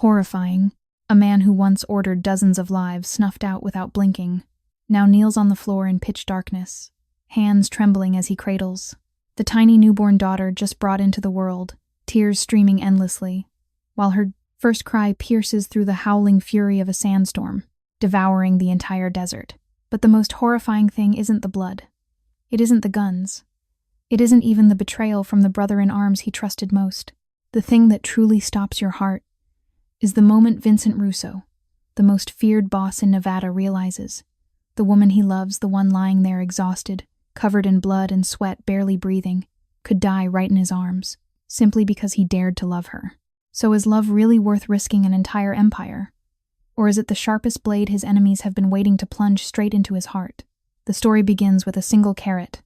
Horrifying. A man who once ordered dozens of lives snuffed out without blinking, now kneels on the floor in pitch darkness, hands trembling as he cradles the tiny newborn daughter just brought into the world, tears streaming endlessly, while her first cry pierces through the howling fury of a sandstorm, devouring the entire desert. But the most horrifying thing isn't the blood. It isn't the guns. It isn't even the betrayal from the brother in arms he trusted most. The thing that truly stops your heart is the moment Vincent Russo, the most feared boss in Nevada, realizes the woman he loves, the one lying there exhausted, covered in blood and sweat, barely breathing, could die right in his arms, simply because he dared to love her. So is love really worth risking an entire empire? Or is it the sharpest blade his enemies have been waiting to plunge straight into his heart? The story begins with a single carrot,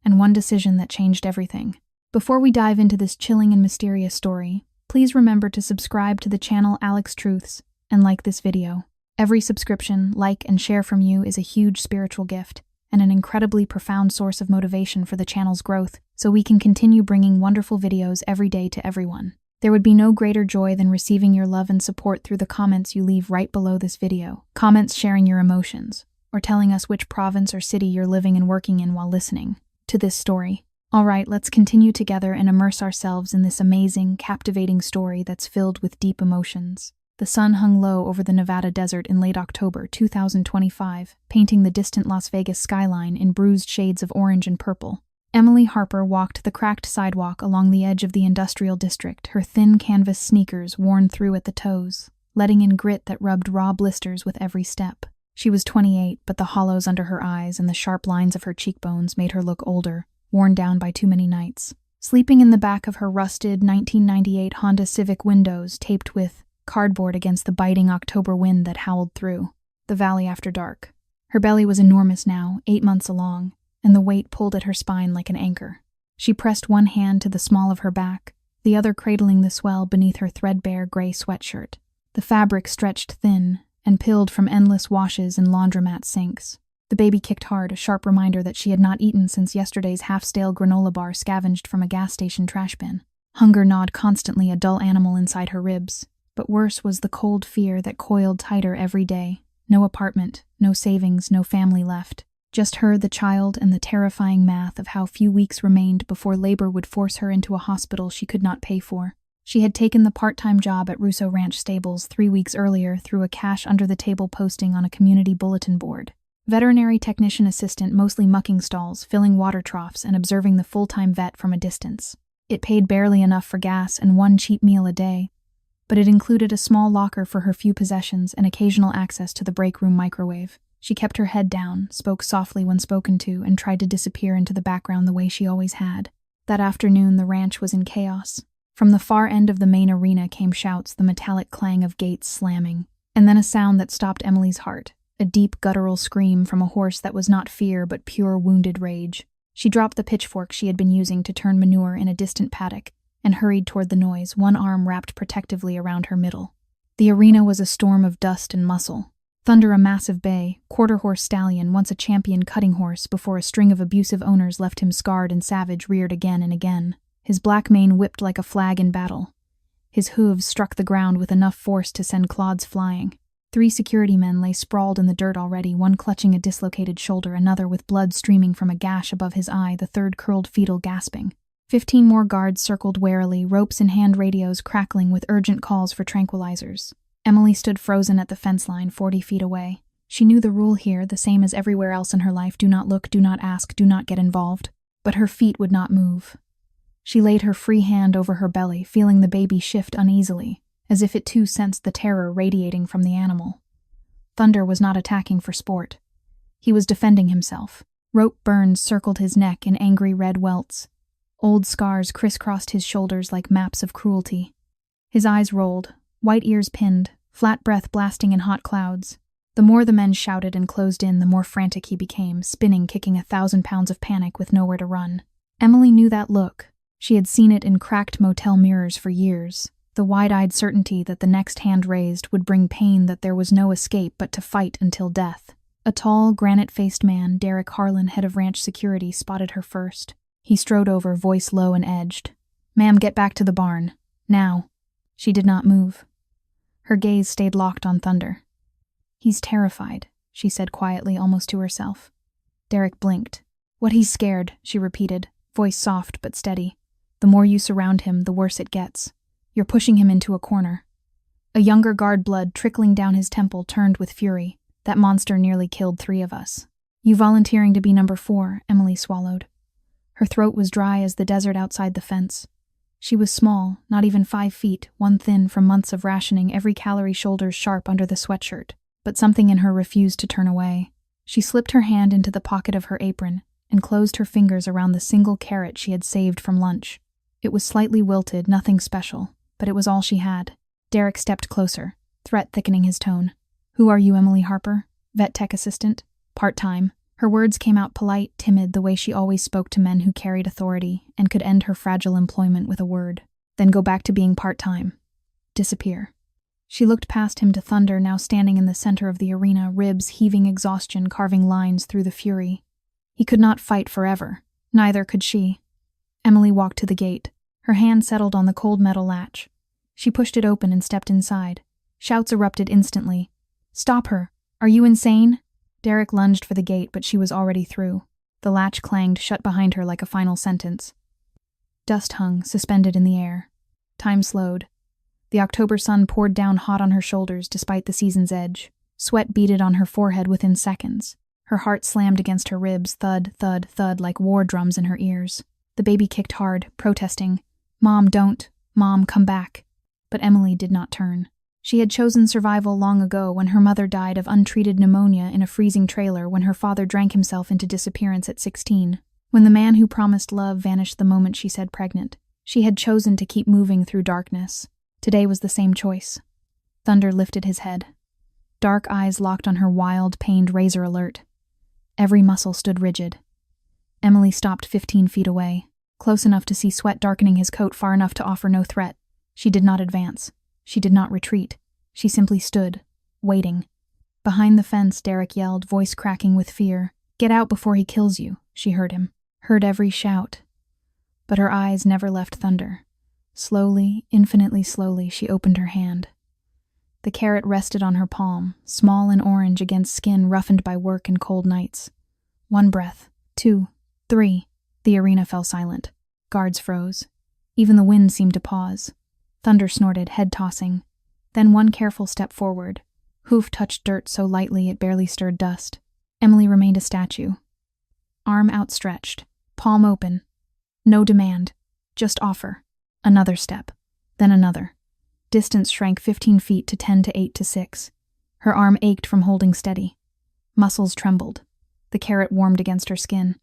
and one decision that changed everything. Before we dive into this chilling and mysterious story, please remember to subscribe to the channel Alex Truths and like this video. Every subscription, like, and share from you is a huge spiritual gift and an incredibly profound source of motivation for the channel's growth, so we can continue bringing wonderful videos every day to everyone. There would be no greater joy than receiving your love and support through the comments you leave right below this video. Comments sharing your emotions, or telling us which province or city you're living and working in while listening to this story. Alright, let's continue together and immerse ourselves in this amazing, captivating story that's filled with deep emotions. The sun hung low over the Nevada desert in late October 2025, painting the distant Las Vegas skyline in bruised shades of orange and purple. Emily Harper walked the cracked sidewalk along the edge of the industrial district, her thin canvas sneakers worn through at the toes, letting in grit that rubbed raw blisters with every step. She was 28, but the hollows under her eyes and the sharp lines of her cheekbones made her look older, worn down by too many nights. Sleeping in the back of her rusted 1998 Honda Civic windows taped with cardboard against the biting October wind that howled through the valley after dark. Her belly was enormous now, 8 months along, and the weight pulled at her spine like an anchor. She pressed one hand to the small of her back, the other cradling the swell beneath her threadbare gray sweatshirt. The fabric stretched thin and pilled from endless washes in laundromat sinks. The baby kicked hard, a sharp reminder that she had not eaten since yesterday's half-stale granola bar scavenged from a gas station trash bin. Hunger gnawed constantly, a dull animal inside her ribs. But worse was the cold fear that coiled tighter every day. No apartment, no savings, no family left. Just her, the child, and the terrifying math of how few weeks remained before labor would force her into a hospital she could not pay for. She had taken the part-time job at Russo Ranch Stables 3 weeks earlier through a cash-under-the-table posting on a community bulletin board. Veterinary technician assistant, mostly mucking stalls, filling water troughs, and observing the full-time vet from a distance. It paid barely enough for gas and one cheap meal a day, but it included a small locker for her few possessions and occasional access to the break room microwave. She kept her head down, spoke softly when spoken to, and tried to disappear into the background the way she always had. That afternoon, the ranch was in chaos. From the far end of the main arena came shouts, the metallic clang of gates slamming, and then a sound that stopped Emily's heart, a deep guttural scream from a horse that was not fear but pure wounded rage. She dropped the pitchfork she had been using to turn manure in a distant paddock and hurried toward the noise, one arm wrapped protectively around her middle. The arena was a storm of dust and muscle. Thunder, a massive bay, quarter-horse stallion, once a champion cutting horse before a string of abusive owners left him scarred and savage, reared again and again. His black mane whipped like a flag in battle. His hooves struck the ground with enough force to send clods flying. 3 security men lay sprawled in the dirt already, one clutching a dislocated shoulder, another with blood streaming from a gash above his eye, the third curled fetal gasping. 15 more guards circled warily, ropes and hand radios crackling with urgent calls for tranquilizers. Emily stood frozen at the fence line 40 feet away. She knew the rule here, the same as everywhere else in her life: do not look, do not ask, do not get involved. But her feet would not move. She laid her free hand over her belly, feeling the baby shift uneasily, as if it too sensed the terror radiating from the animal. Thunder was not attacking for sport. He was defending himself. Rope burns circled his neck in angry red welts. Old scars crisscrossed his shoulders like maps of cruelty. His eyes rolled, white ears pinned, flat breath blasting in hot clouds. The more the men shouted and closed in, the more frantic he became, spinning, kicking 1,000 pounds of panic with nowhere to run. Emily knew that look. She had seen it in cracked motel mirrors for years. The wide-eyed certainty that the next hand raised would bring pain, that there was no escape but to fight until death. A tall, granite-faced man, Derek Harlan, head of ranch security, spotted her first. He strode over, voice low and edged. "Ma'am, get back to the barn. Now." She did not move. Her gaze stayed locked on Thunder. "He's terrified," she said quietly, almost to herself. Derek blinked. "What, he's scared," she repeated, voice soft but steady. "The more you surround him, the worse it gets. You're pushing him into a corner." A younger guard, blood trickling down his temple, turned with fury. "That monster nearly killed 3 of us. You volunteering to be number 4, Emily swallowed. Her throat was dry as the desert outside the fence. She was small, not even 5 feet, one thin from months of rationing, every calorie shoulders sharp under the sweatshirt. But something in her refused to turn away. She slipped her hand into the pocket of her apron and closed her fingers around the single carrot she had saved from lunch. It was slightly wilted, nothing special, but it was all she had. Derek stepped closer, threat thickening his tone. "Who are you, Emily Harper? Vet tech assistant? Part-time." Her words came out polite, timid, the way she always spoke to men who carried authority and could end her fragile employment with a word. "Then go back to being part-time. Disappear." She looked past him to Thunder, now standing in the center of the arena, ribs heaving, exhaustion carving lines through the fury. He could not fight forever. Neither could she. Emily walked to the gate. Her hand settled on the cold metal latch. She pushed it open and stepped inside. Shouts erupted instantly. "Stop her! Are you insane?" Derek lunged for the gate, but she was already through. The latch clanged shut behind her like a final sentence. Dust hung, suspended in the air. Time slowed. The October sun poured down hot on her shoulders despite the season's edge. Sweat beaded on her forehead within seconds. Her heart slammed against her ribs, thud, thud, thud, like war drums in her ears. The baby kicked hard, protesting. "Mom, don't. Mom, come back." But Emily did not turn. She had chosen survival long ago, when her mother died of untreated pneumonia in a freezing trailer, when her father drank himself into disappearance at 16. When the man who promised love vanished the moment she said pregnant. She had chosen to keep moving through darkness. Today was the same choice. Thunder lifted his head. Dark eyes locked on her, wild, pained, razor alert. Every muscle stood rigid. Emily stopped 15 feet away, close enough to see sweat darkening his coat, far enough to offer no threat. She did not advance. She did not retreat. She simply stood, waiting. Behind the fence, Derek yelled, voice cracking with fear. "Get out before he kills you," she heard him. Heard every shout. But her eyes never left Thunder. Slowly, infinitely slowly, she opened her hand. The carrot rested on her palm, small and orange against skin roughened by work and cold nights. 1 breath, 2, 3. The arena fell silent. Guards froze. Even the wind seemed to pause. Thunder snorted, head tossing. Then one careful step forward. Hoof touched dirt so lightly it barely stirred dust. Emily remained a statue. Arm outstretched, palm open. No demand, just offer. Another step, then another. Distance shrank 15 feet to 10 to 8 to 6. Her arm ached from holding steady. Muscles trembled. The carrot warmed against her skin.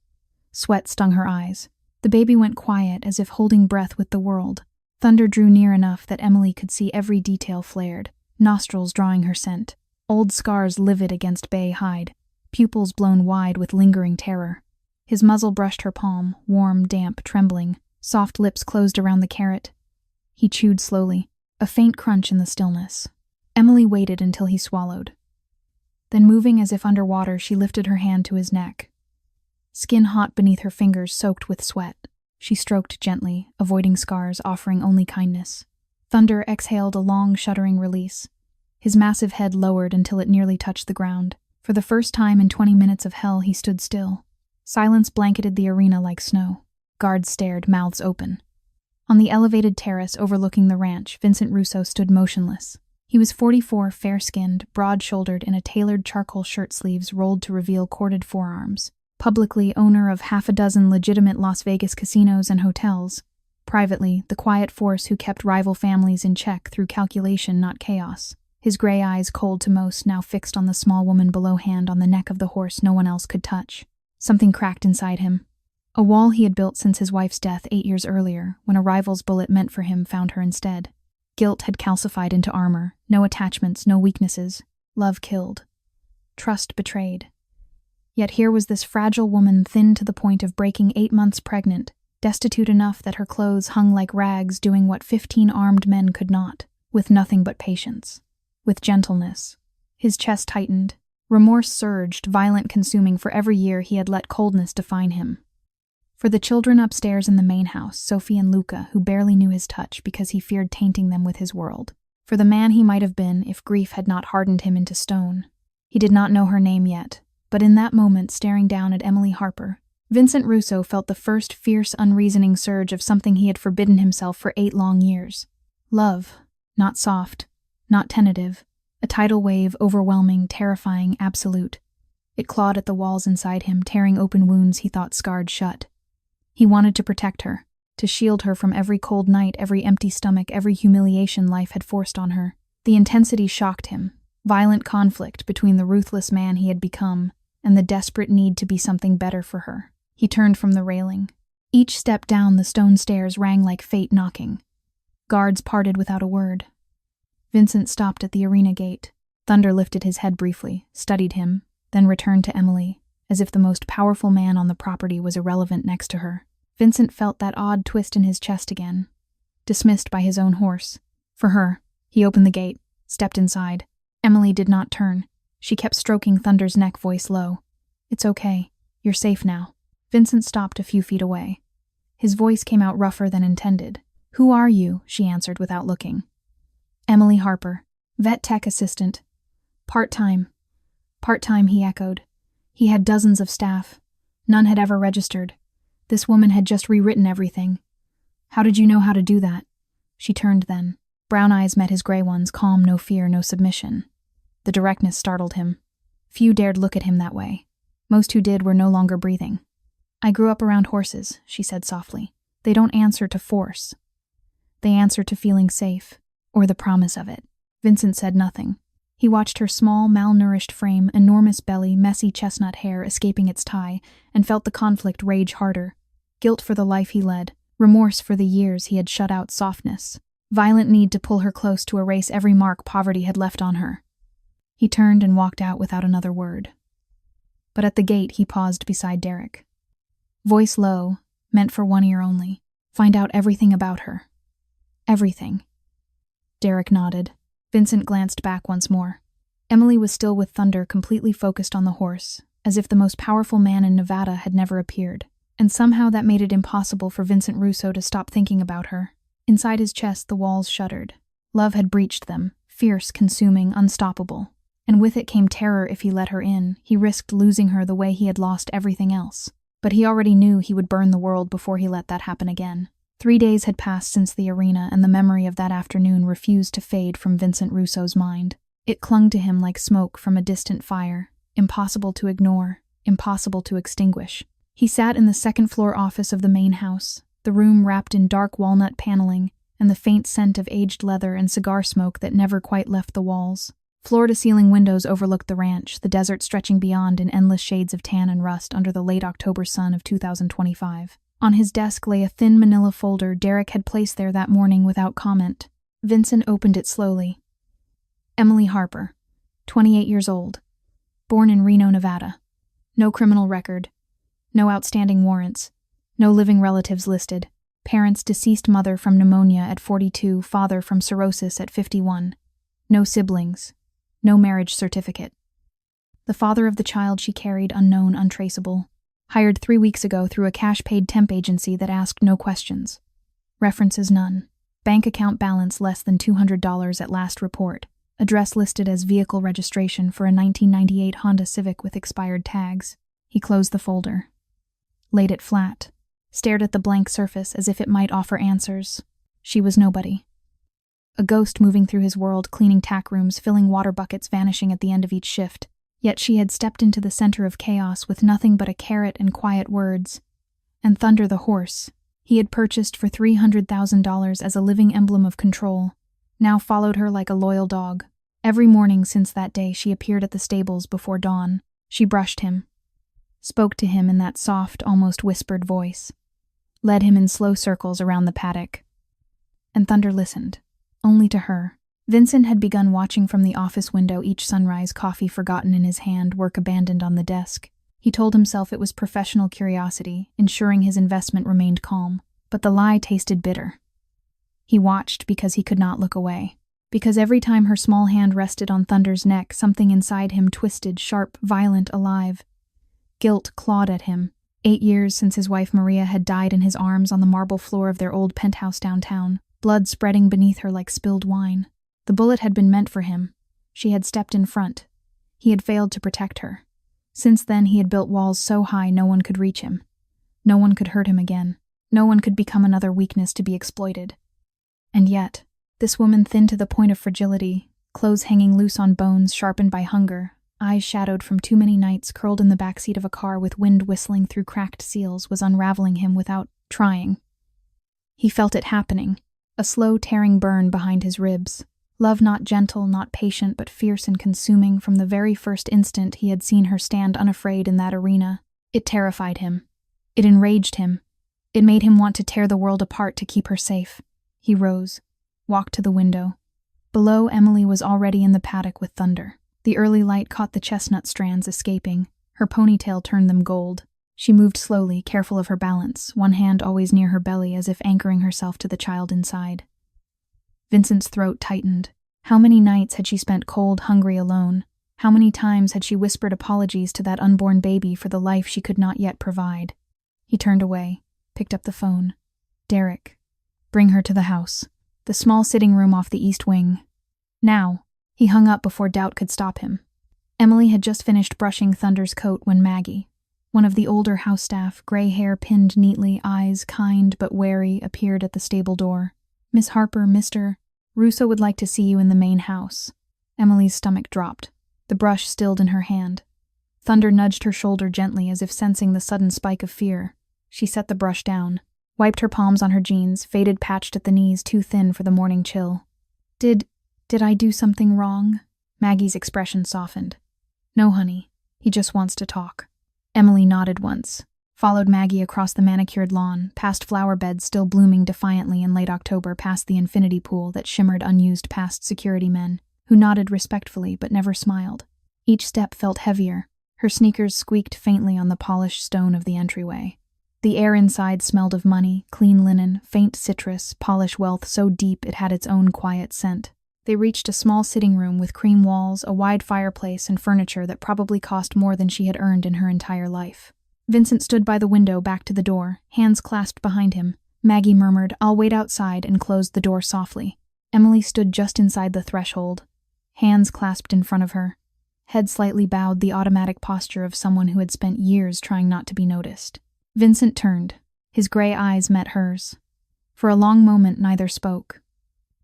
Sweat stung her eyes. The baby went quiet, as if holding breath with the world. Thunder drew near enough that Emily could see every detail flared, nostrils drawing her scent, old scars livid against bay hide, pupils blown wide with lingering terror. His muzzle brushed her palm, warm, damp, trembling. Soft lips closed around the carrot. He chewed slowly, a faint crunch in the stillness. Emily waited until he swallowed. Then, moving as if underwater, she lifted her hand to his neck. Skin hot beneath her fingers, soaked with sweat. She stroked gently, avoiding scars, offering only kindness. Thunder exhaled a long, shuddering release. His massive head lowered until it nearly touched the ground. For the first time in 20 minutes of hell, he stood still. Silence blanketed the arena like snow. Guards stared, mouths open. On the elevated terrace overlooking the ranch, Vincent Russo stood motionless. He was 44, fair-skinned, broad-shouldered, in a tailored charcoal shirt, sleeves rolled to reveal corded forearms. Publicly, owner of 6 legitimate Las Vegas casinos and hotels. Privately, the quiet force who kept rival families in check through calculation, not chaos. His gray eyes, cold to most, now fixed on the small woman below, hand on the neck of the horse no one else could touch. Something cracked inside him. A wall he had built since his wife's death 8 years earlier, when a rival's bullet meant for him found her instead. Guilt had calcified into armor, no attachments, no weaknesses. Love killed. Trust betrayed. Yet here was this fragile woman, thin to the point of breaking, 8 months pregnant, destitute enough that her clothes hung like rags, doing what 15 armed men could not, with nothing but patience. With gentleness. His chest tightened. Remorse surged, violent, consuming. For every year he had let coldness define him. For the children upstairs in the main house, Sophie and Luca, who barely knew his touch because he feared tainting them with his world. for the man he might have been if grief had not hardened him into stone. He did not know her name yet, but in that moment, staring down at Emily Harper, Vincent Russo felt the first fierce, unreasoning surge of something he had forbidden himself for 8 long years. Love, not soft, not tentative, a tidal wave, overwhelming, terrifying, absolute. It clawed at the walls inside him, tearing open wounds he thought scarred shut. He wanted to protect her, to shield her from every cold night, every empty stomach, every humiliation life had forced on her. The intensity shocked him, violent conflict between the ruthless man he had become and the desperate need to be something better for her. He turned from the railing. Each step down the stone stairs rang like fate knocking. Guards parted without a word. Vincent stopped at the arena gate. Thunder lifted his head briefly, studied him, then returned to Emily, as if the most powerful man on the property was irrelevant next to her. Vincent felt that odd twist in his chest again. Dismissed by his own horse. For her, he opened the gate, stepped inside. Emily did not turn. She kept stroking Thunder's neck, voice low. "It's okay. You're safe now." Vincent stopped a few feet away. His voice came out rougher than intended. "Who are you?" she answered without looking. "Emily Harper, vet tech assistant. Part-time." "Part-time," he echoed. He had dozens of staff. None had ever registered. This woman had just rewritten everything. "How did you know how to do that?" She turned then. Brown eyes met his gray ones, calm, no fear, no submission. The directness startled him. Few dared look at him that way. Most who did were no longer breathing. "I grew up around horses," she said softly. "They don't answer to force. They answer to feeling safe, or the promise of it." Vincent said nothing. He watched her small, malnourished frame, enormous belly, messy chestnut hair escaping its tie, and felt the conflict rage harder. Guilt for the life he led, remorse for the years he had shut out softness, violent need to pull her close to erase every mark poverty had left on her. He turned and walked out without another word. But at the gate he paused beside Derek. Voice low, meant for one ear only. "Find out everything about her." "Everything." Derek nodded. Vincent glanced back once more. Emily was still with Thunder, completely focused on the horse, as if the most powerful man in Nevada had never appeared. And somehow that made it impossible for Vincent Russo to stop thinking about her. Inside his chest, the walls shuddered. Love had breached them, fierce, consuming, unstoppable. And with it came terror. If he let her in, he risked losing her the way he had lost everything else. But he already knew he would burn the world before he let that happen again. 3 days had passed since the arena, and the memory of that afternoon refused to fade from Vincent Russo's mind. It clung to him like smoke from a distant fire, impossible to ignore, impossible to extinguish. He sat in the second-floor office of the main house, the room wrapped in dark walnut paneling and the faint scent of aged leather and cigar smoke that never quite left the walls. Floor-to-ceiling windows overlooked the ranch, the desert stretching beyond in endless shades of tan and rust under the late October sun of 2025. On his desk lay a thin manila folder Derek had placed there that morning without comment. Vincent opened it slowly. Emily Harper, 28 years old. Born in Reno, Nevada. No criminal record. No outstanding warrants. No living relatives listed. Parents: deceased mother from pneumonia at 42, father from cirrhosis at 51. No siblings. No marriage certificate. The father of the child she carried, unknown, untraceable. Hired 3 weeks ago through a cash-paid temp agency that asked no questions. References none. Bank account balance less than $200 at last report. Address listed as vehicle registration for a 1998 Honda Civic with expired tags. He closed the folder. Laid it flat. Stared at the blank surface as if it might offer answers. She was nobody. A ghost moving through his world, cleaning tack rooms, filling water buckets, vanishing at the end of each shift. Yet she had stepped into the center of chaos with nothing but a carrot and quiet words. And Thunder the horse, he had purchased for $300,000 as a living emblem of control, now followed her like a loyal dog. Every morning since that day she appeared at the stables before dawn. She brushed him, spoke to him in that soft, almost whispered voice, led him in slow circles around the paddock. And Thunder listened. Only to her. Vincent had begun watching from the office window each sunrise, coffee forgotten in his hand, work abandoned on the desk. He told himself it was professional curiosity, ensuring his investment remained calm. But the lie tasted bitter. He watched because he could not look away. Because every time her small hand rested on Thunder's neck, something inside him twisted, sharp, violent, alive. Guilt clawed at him. 8 years since his wife Maria had died in his arms on the marble floor of their old penthouse downtown. Blood spreading beneath her like spilled wine. The bullet had been meant for him. She had stepped in front. He had failed to protect her. Since then he had built walls so high no one could reach him. No one could hurt him again. No one could become another weakness to be exploited. And yet, this woman thin to the point of fragility, clothes hanging loose on bones sharpened by hunger, eyes shadowed from too many nights curled in the backseat of a car with wind whistling through cracked seals, was unraveling him without trying. He felt it happening, a slow tearing burn behind his ribs. Love not gentle, not patient, but fierce and consuming from the very first instant he had seen her stand unafraid in that arena. It terrified him. It enraged him. It made him want to tear the world apart to keep her safe. He rose, walked to the window. Below, Emily was already in the paddock with Thunder. The early light caught the chestnut strands escaping. Her ponytail turned them gold. She moved slowly, careful of her balance, one hand always near her belly as if anchoring herself to the child inside. Vincent's throat tightened. How many nights had she spent cold, hungry, alone? How many times had she whispered apologies to that unborn baby for the life she could not yet provide? He turned away, picked up the phone. Derek. Bring her to the house. The small sitting room off the east wing. Now. He hung up before doubt could stop him. Emily had just finished brushing Thunder's coat when Maggie, one of the older house staff, gray hair pinned neatly, eyes kind but wary, appeared at the stable door. Miss Harper, Mr. Russo would like to see you in the main house. Emily's stomach dropped, the brush stilled in her hand. Thunder nudged her shoulder gently as if sensing the sudden spike of fear. She set the brush down, wiped her palms on her jeans, faded patched at the knees too thin for the morning chill. Did I do something wrong? Maggie's expression softened. No, honey. He just wants to talk. Emily nodded once, followed Maggie across the manicured lawn, past flower beds still blooming defiantly in late October, past the infinity pool that shimmered unused past security men, who nodded respectfully but never smiled. Each step felt heavier. Her sneakers squeaked faintly on the polished stone of the entryway. The air inside smelled of money, clean linen, faint citrus, polish wealth so deep it had its own quiet scent. They reached a small sitting room with cream walls, a wide fireplace, and furniture that probably cost more than she had earned in her entire life. Vincent stood by the window, back to the door, hands clasped behind him. Maggie murmured, "I'll wait outside," and closed the door softly. Emily stood just inside the threshold, hands clasped in front of her, head slightly bowed, the automatic posture of someone who had spent years trying not to be noticed. Vincent turned. His gray eyes met hers. For a long moment neither spoke.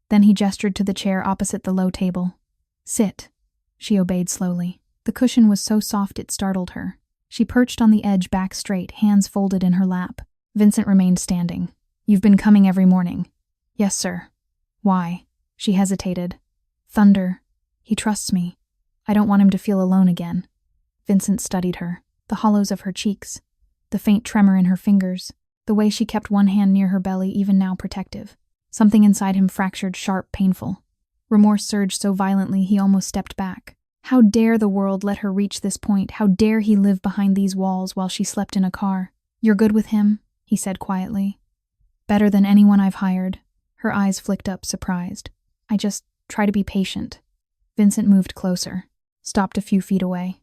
Then he gestured to the chair opposite the low table. "Sit." She obeyed slowly. The cushion was so soft it startled her. She perched on the edge, back straight, hands folded in her lap. Vincent remained standing. "You've been coming every morning." "Yes, sir." "Why?" She hesitated. "Thunder. He trusts me. I don't want him to feel alone again." Vincent studied her, the hollows of her cheeks, the faint tremor in her fingers, the way she kept one hand near her belly, even now protective. Something inside him fractured, sharp, painful. Remorse surged so violently he almost stepped back. How dare the world let her reach this point? How dare he live behind these walls while she slept in a car? "You're good with him?" he said quietly. "Better than anyone I've hired." Her eyes flicked up, surprised. "I just try to be patient." Vincent moved closer, stopped a few feet away.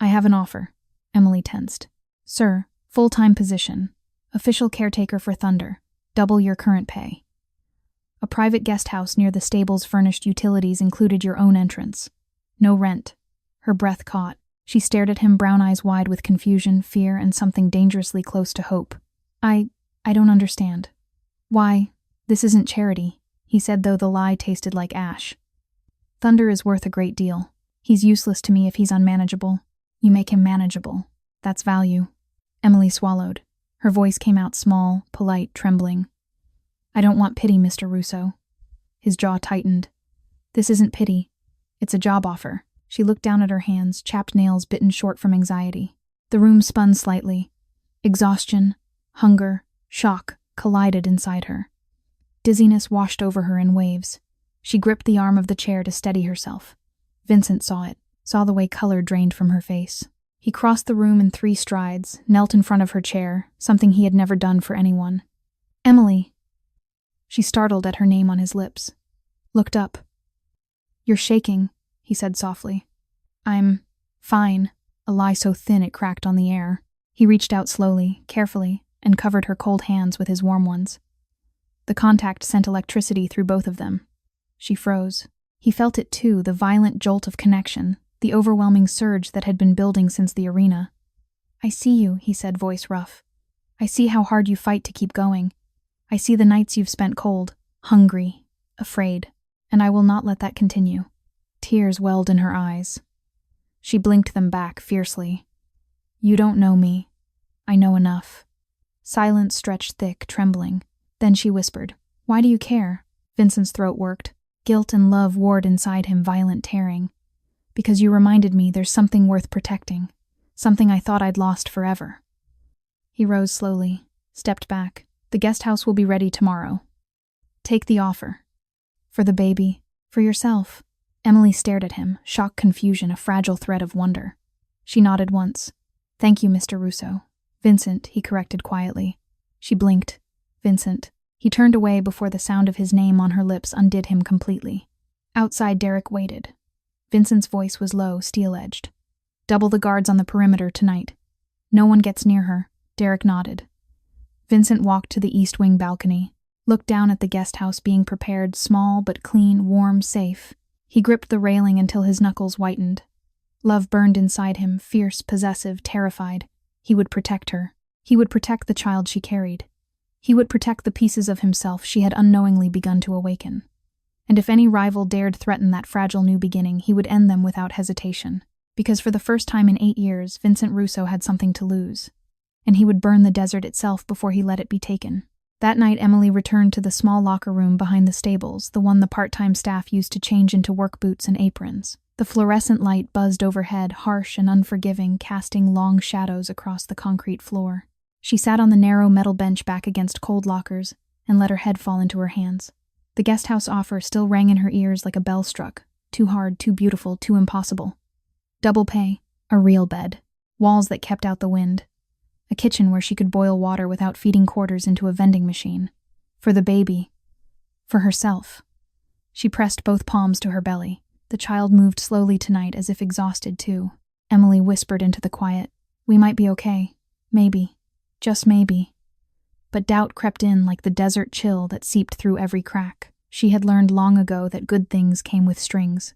"I have an offer." Emily tensed. "Sir, full-time position. Official caretaker for Thunder. Double your current pay. A private guest house near the stables, furnished utilities included your own entrance. No rent." Her breath caught. She stared at him, brown eyes wide with confusion, fear, and something dangerously close to hope. I don't understand." "Why, this isn't charity," he said, though the lie tasted like ash. "Thunder is worth a great deal. He's useless to me if he's unmanageable. You make him manageable. That's value." Emily swallowed. Her voice came out small, polite, trembling. "I don't want pity, Mr. Russo." His jaw tightened. "This isn't pity. It's a job offer." She looked down at her hands, chapped nails bitten short from anxiety. The room spun slightly. Exhaustion, hunger, shock collided inside her. Dizziness washed over her in waves. She gripped the arm of the chair to steady herself. Vincent saw it, saw the way color drained from her face. He crossed the room in 3 strides, knelt in front of her chair, something he had never done for anyone. "Emily." She startled at her name on his lips. Looked up. "You're shaking," he said softly. "I'm fine," a lie so thin it cracked on the air. He reached out slowly, carefully, and covered her cold hands with his warm ones. The contact sent electricity through both of them. She froze. He felt it too, the violent jolt of connection, the overwhelming surge that had been building since the arena. "I see you," he said, voice rough. "I see how hard you fight to keep going. I see the nights you've spent cold, hungry, afraid, and I will not let that continue." Tears welled in her eyes. She blinked them back fiercely. "You don't know me. I know enough." Silence stretched thick, trembling. Then she whispered, "Why do you care?" Vincent's throat worked. Guilt and love warred inside him, violent tearing. "Because you reminded me there's something worth protecting. Something I thought I'd lost forever." He rose slowly, stepped back. "The guest house will be ready tomorrow. Take the offer. For the baby, for yourself." Emily stared at him, shock, confusion, a fragile thread of wonder. She nodded once. "Thank you, Mr. Russo." "Vincent," he corrected quietly. She blinked. "Vincent." He turned away before the sound of his name on her lips undid him completely. Outside, Derek waited. Vincent's voice was low, steel-edged. "Double the guards on the perimeter tonight. No one gets near her." Derek nodded. Vincent walked to the east wing balcony, looked down at the guest house being prepared, small but clean, warm, safe. He gripped the railing until his knuckles whitened. Love burned inside him, fierce, possessive, terrified. He would protect her. He would protect the child she carried. He would protect the pieces of himself she had unknowingly begun to awaken. And if any rival dared threaten that fragile new beginning, he would end them without hesitation. Because for the first time in 8 years, Vincent Russo had something to lose. And he would burn the desert itself before he let it be taken. That night, Emily returned to the small locker room behind the stables, the one the part-time staff used to change into work boots and aprons. The fluorescent light buzzed overhead, harsh and unforgiving, casting long shadows across the concrete floor. She sat on the narrow metal bench back against cold lockers and let her head fall into her hands. The guest house offer still rang in her ears like a bell struck. Too hard, too beautiful, too impossible. Double pay, a real bed, walls that kept out the wind, a kitchen where she could boil water without feeding quarters into a vending machine. For the baby. For herself. She pressed both palms to her belly. The child moved slowly tonight, as if exhausted too. Emily whispered into the quiet, "We might be okay. Maybe. Just maybe." But doubt crept in like the desert chill that seeped through every crack. She had learned long ago that good things came with strings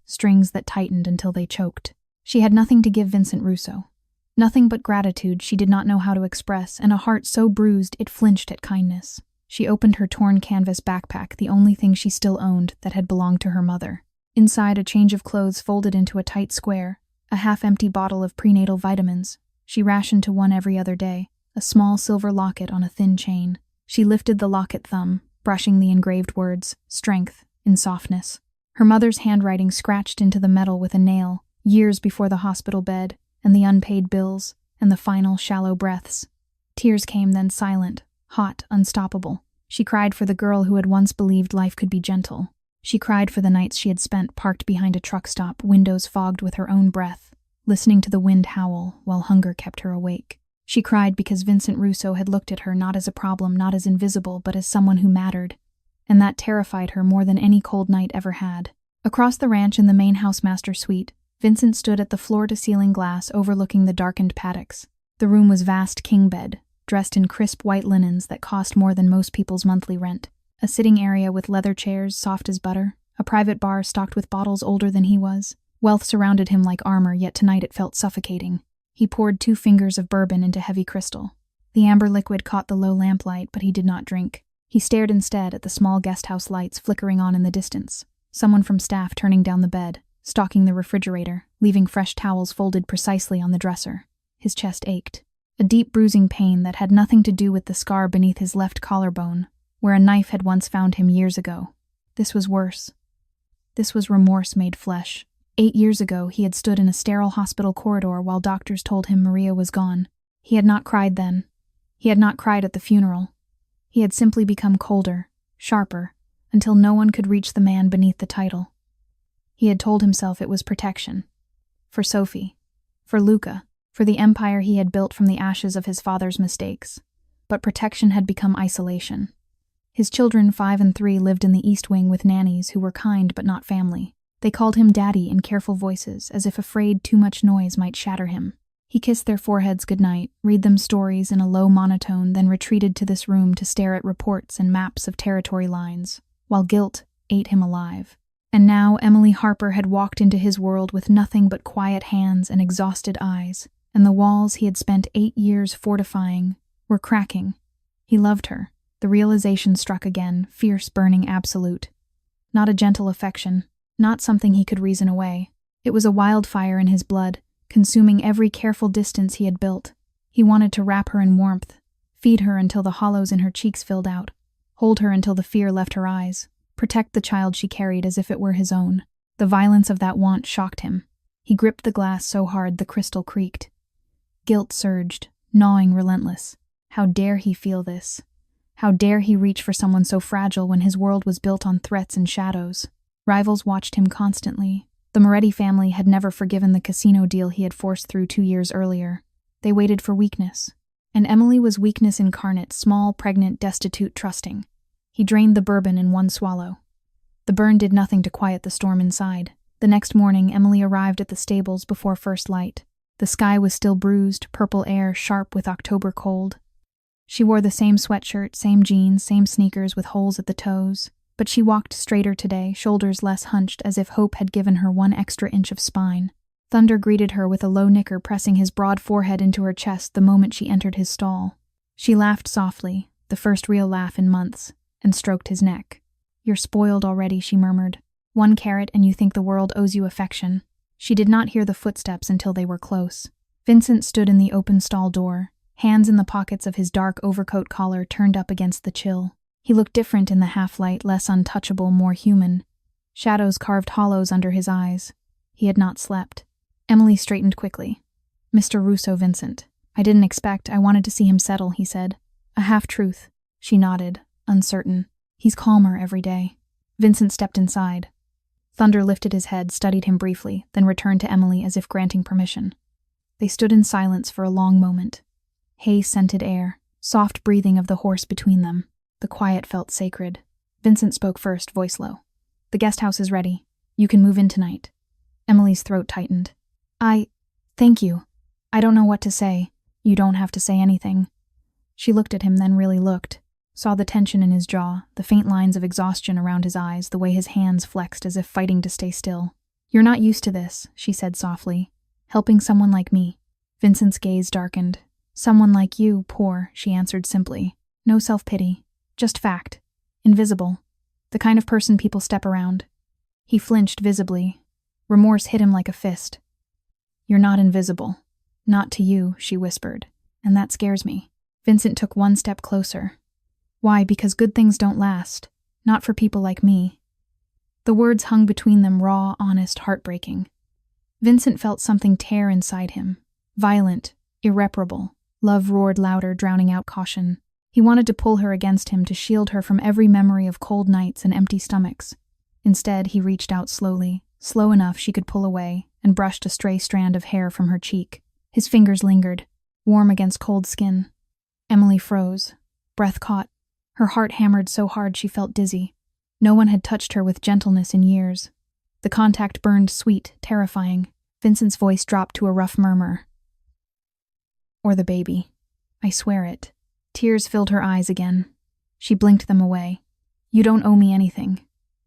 that tightened until they choked. She had nothing to give Vincent Russo. Nothing but gratitude she did not know how to express, and a heart so bruised it flinched at kindness. She opened her torn canvas backpack, the only thing she still owned that had belonged to her mother. Inside, a change of clothes folded into a tight square, a half-empty bottle of prenatal vitamins. She rationed to one every other day. A small silver locket on a thin chain. She lifted the locket thumb, brushing the engraved words, "Strength," in softness. Her mother's handwriting scratched into the metal with a nail, years before the hospital bed, and the unpaid bills, and the final shallow breaths. Tears came, then silent, hot, unstoppable. She cried for the girl who had once believed life could be gentle. She cried for the nights she had spent parked behind a truck stop, windows fogged with her own breath, listening to the wind howl while hunger kept her awake. She cried because Vincent Russo had looked at her not as a problem, not as invisible, but as someone who mattered, and that terrified her more than any cold night ever had. Across the ranch in the main housemaster suite, Vincent stood at the floor-to-ceiling glass overlooking the darkened paddocks. The room was vast king bed, dressed in crisp white linens that cost more than most people's monthly rent, a sitting area with leather chairs soft as butter, a private bar stocked with bottles older than he was. Wealth surrounded him like armor, yet tonight it felt suffocating. He poured 2 fingers of bourbon into heavy crystal. The amber liquid caught the low lamplight, but he did not drink. He stared instead at the small guest house lights flickering on in the distance. Someone from staff turning down the bed, stocking the refrigerator, leaving fresh towels folded precisely on the dresser. His chest ached. A deep bruising pain that had nothing to do with the scar beneath his left collarbone, where a knife had once found him years ago. This was worse. This was remorse made flesh. 8 years ago, he had stood in a sterile hospital corridor while doctors told him Maria was gone. He had not cried then. He had not cried at the funeral. He had simply become colder, sharper, until no one could reach the man beneath the title. He had told himself it was protection. For Sophie. For Luca. For the empire he had built from the ashes of his father's mistakes. But protection had become isolation. His children, 5 and 3, lived in the East Wing with nannies who were kind but not family. They called him Daddy in careful voices, as if afraid too much noise might shatter him. He kissed their foreheads goodnight, read them stories in a low monotone, then retreated to this room to stare at reports and maps of territory lines, while guilt ate him alive. And now Emily Harper had walked into his world with nothing but quiet hands and exhausted eyes, and the walls he had spent 8 years fortifying were cracking. He loved her. The realization struck again, fierce, burning, absolute. Not a gentle affection, not something he could reason away. It was a wildfire in his blood, consuming every careful distance he had built. He wanted to wrap her in warmth, feed her until the hollows in her cheeks filled out, hold her until the fear left her eyes, protect the child she carried as if it were his own. The violence of that want shocked him. He gripped the glass so hard the crystal creaked. Guilt surged, gnawing, relentless. How dare he feel this? How dare he reach for someone so fragile when his world was built on threats and shadows? Rivals watched him constantly. The Moretti family had never forgiven the casino deal he had forced through 2 years earlier. They waited for weakness. And Emily was weakness incarnate, small, pregnant, destitute, trusting. He drained the bourbon in one swallow. The burn did nothing to quiet the storm inside. The next morning, Emily arrived at the stables before first light. The sky was still bruised, purple air sharp with October cold. She wore the same sweatshirt, same jeans, same sneakers with holes at the toes. But she walked straighter today, shoulders less hunched, as if hope had given her 1 extra inch of spine. Thunder greeted her with a low nicker, pressing his broad forehead into her chest the moment she entered his stall. She laughed softly, the first real laugh in months, and stroked his neck. "You're spoiled already," she murmured. "1 carrot and you think the world owes you affection." She did not hear the footsteps until they were close. Vincent stood in the open stall door, hands in the pockets of his dark overcoat collar turned up against the chill. He looked different in the half-light, less untouchable, more human. Shadows carved hollows under his eyes. He had not slept. Emily straightened quickly. "Mr. Russo, Vincent. I didn't expect. I wanted to see him settle," he said. A half-truth. She nodded, uncertain. "He's calmer every day." Vincent stepped inside. Thunder lifted his head, studied him briefly, then returned to Emily as if granting permission. They stood in silence for a long moment. Hay-scented air, soft breathing of the horse between them. The quiet felt sacred. Vincent spoke first, voice low. "The guest house is ready. You can move in tonight." Emily's throat tightened. Thank you. I don't know what to say." "You don't have to say anything." She looked at him, then really looked. Saw the tension in his jaw, the faint lines of exhaustion around his eyes, the way his hands flexed as if fighting to stay still. "You're not used to this," she said softly. "Helping someone like me." Vincent's gaze darkened. "Someone like you, poor," she answered simply. No self-pity. Just fact. Invisible. The kind of person people step around. He flinched visibly. Remorse hit him like a fist. "You're not invisible. Not to you," she whispered. "And that scares me." Vincent took 1 step closer. "Why? Because good things don't last. Not for people like me." The words hung between them, raw, honest, heartbreaking. Vincent felt something tear inside him. Violent, irreparable. Love roared louder, drowning out caution. He wanted to pull her against him, to shield her from every memory of cold nights and empty stomachs. Instead, he reached out slowly, slow enough she could pull away, and brushed a stray strand of hair from her cheek. His fingers lingered, warm against cold skin. Emily froze, breath caught. Her heart hammered so hard she felt dizzy. No one had touched her with gentleness in years. The contact burned sweet, terrifying. Vincent's voice dropped to a rough murmur. "Or the baby. I swear it." Tears filled her eyes again. She blinked them away. "You don't owe me anything.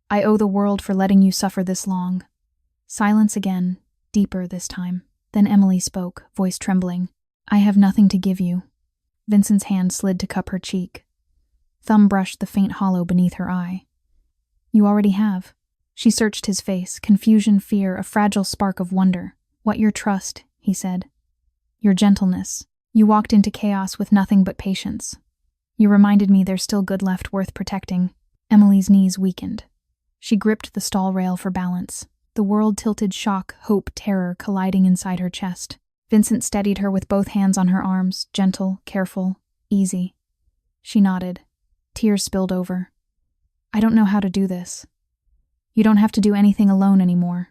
I owe the world for letting you suffer this long." Silence again, deeper this time. Then Emily spoke, voice trembling. "I have nothing to give you." Vincent's hand slid to cup her cheek. Thumb brushed the faint hollow beneath her eye. "You already have." She searched his face, confusion, fear, a fragile spark of wonder. "What your trust," he said. "Your gentleness. You walked into chaos with nothing but patience. You reminded me there's still good left worth protecting." Emily's knees weakened. She gripped the stall rail for balance. The world tilted, shock, hope, terror colliding inside her chest. Vincent steadied her with both hands on her arms, gentle, careful, easy. She nodded. Tears spilled over. "I don't know how to do this." "You don't have to do anything alone anymore."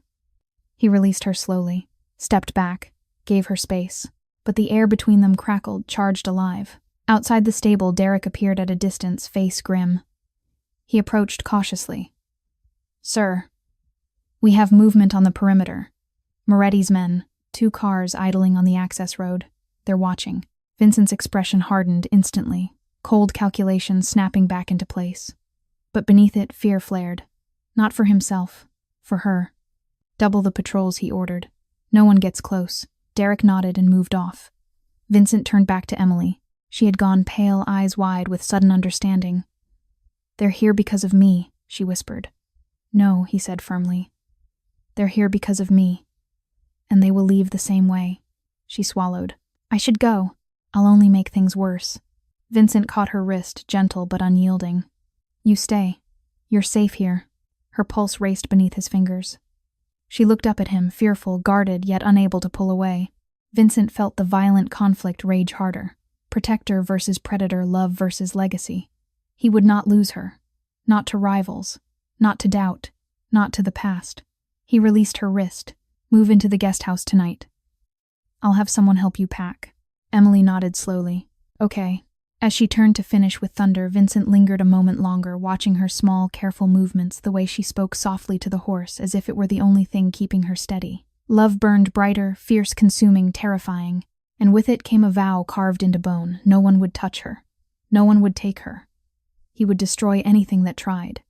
He released her slowly, stepped back, gave her space. But the air between them crackled, charged alive. Outside the stable, Derek appeared at a distance, face grim. He approached cautiously. "Sir, we have movement on the perimeter. Moretti's men, 2 cars idling on the access road. They're watching." Vincent's expression hardened instantly, cold calculation snapping back into place. But beneath it, fear flared. Not for himself, For her. Double the patrols, he ordered. No one gets close. Derek nodded and moved off. Vincent turned back to Emily. She had gone pale, eyes wide with sudden understanding. They're here because of me, she whispered. No, he said firmly. They're here because of me. And they will leave the same way. She swallowed. I should go. I'll only make things worse. Vincent caught her wrist, gentle but unyielding. You stay. You're safe here. Her pulse raced beneath his fingers. She looked up at him, fearful, guarded, yet unable to pull away. Vincent felt the violent conflict rage harder. Protector versus predator, love versus legacy. He would not lose her. Not to rivals. Not to doubt. Not to the past. He released her wrist. Move into the guest house tonight. I'll have someone help you pack. Emily nodded slowly. Okay. As she turned to finish with Thunder, Vincent lingered a moment longer, watching her small, careful movements, the way she spoke softly to the horse, as if it were the only thing keeping her steady. Love burned brighter, fierce, consuming, terrifying, and with it came a vow carved into bone. No one would touch her. No one would take her. He would destroy anything that tried,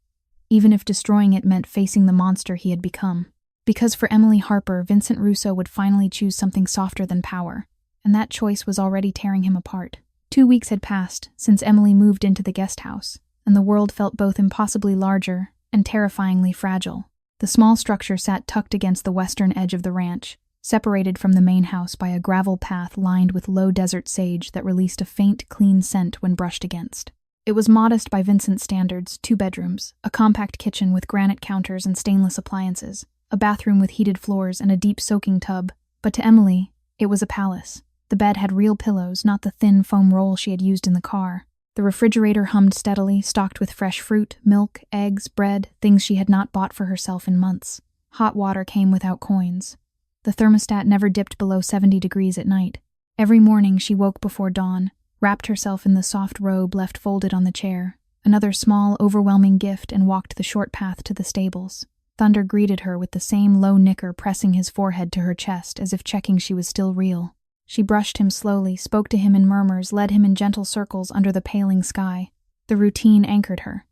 even if destroying it meant facing the monster he had become. Because for Emily Harper, Vincent Russo would finally choose something softer than power, and that choice was already tearing him apart. 2 weeks had passed since Emily moved into the guest house, and the world felt both impossibly larger and terrifyingly fragile. The small structure sat tucked against the western edge of the ranch, separated from the main house by a gravel path lined with low desert sage that released a faint, clean scent when brushed against. It was modest by Vincent's standards: 2 bedrooms, a compact kitchen with granite counters and stainless appliances, a bathroom with heated floors and a deep soaking tub. But to Emily, it was a palace. The bed had real pillows, not the thin foam roll she had used in the car. The refrigerator hummed steadily, stocked with fresh fruit, milk, eggs, bread, things she had not bought for herself in months. Hot water came without coins. The thermostat never dipped below 70 degrees at night. Every morning she woke before dawn, wrapped herself in the soft robe left folded on the chair, another small, overwhelming gift, and walked the short path to the stables. Thunder greeted her with the same low nicker, pressing his forehead to her chest as if checking she was still real. She brushed him slowly, spoke to him in murmurs, led him in gentle circles under the paling sky. The routine anchored her.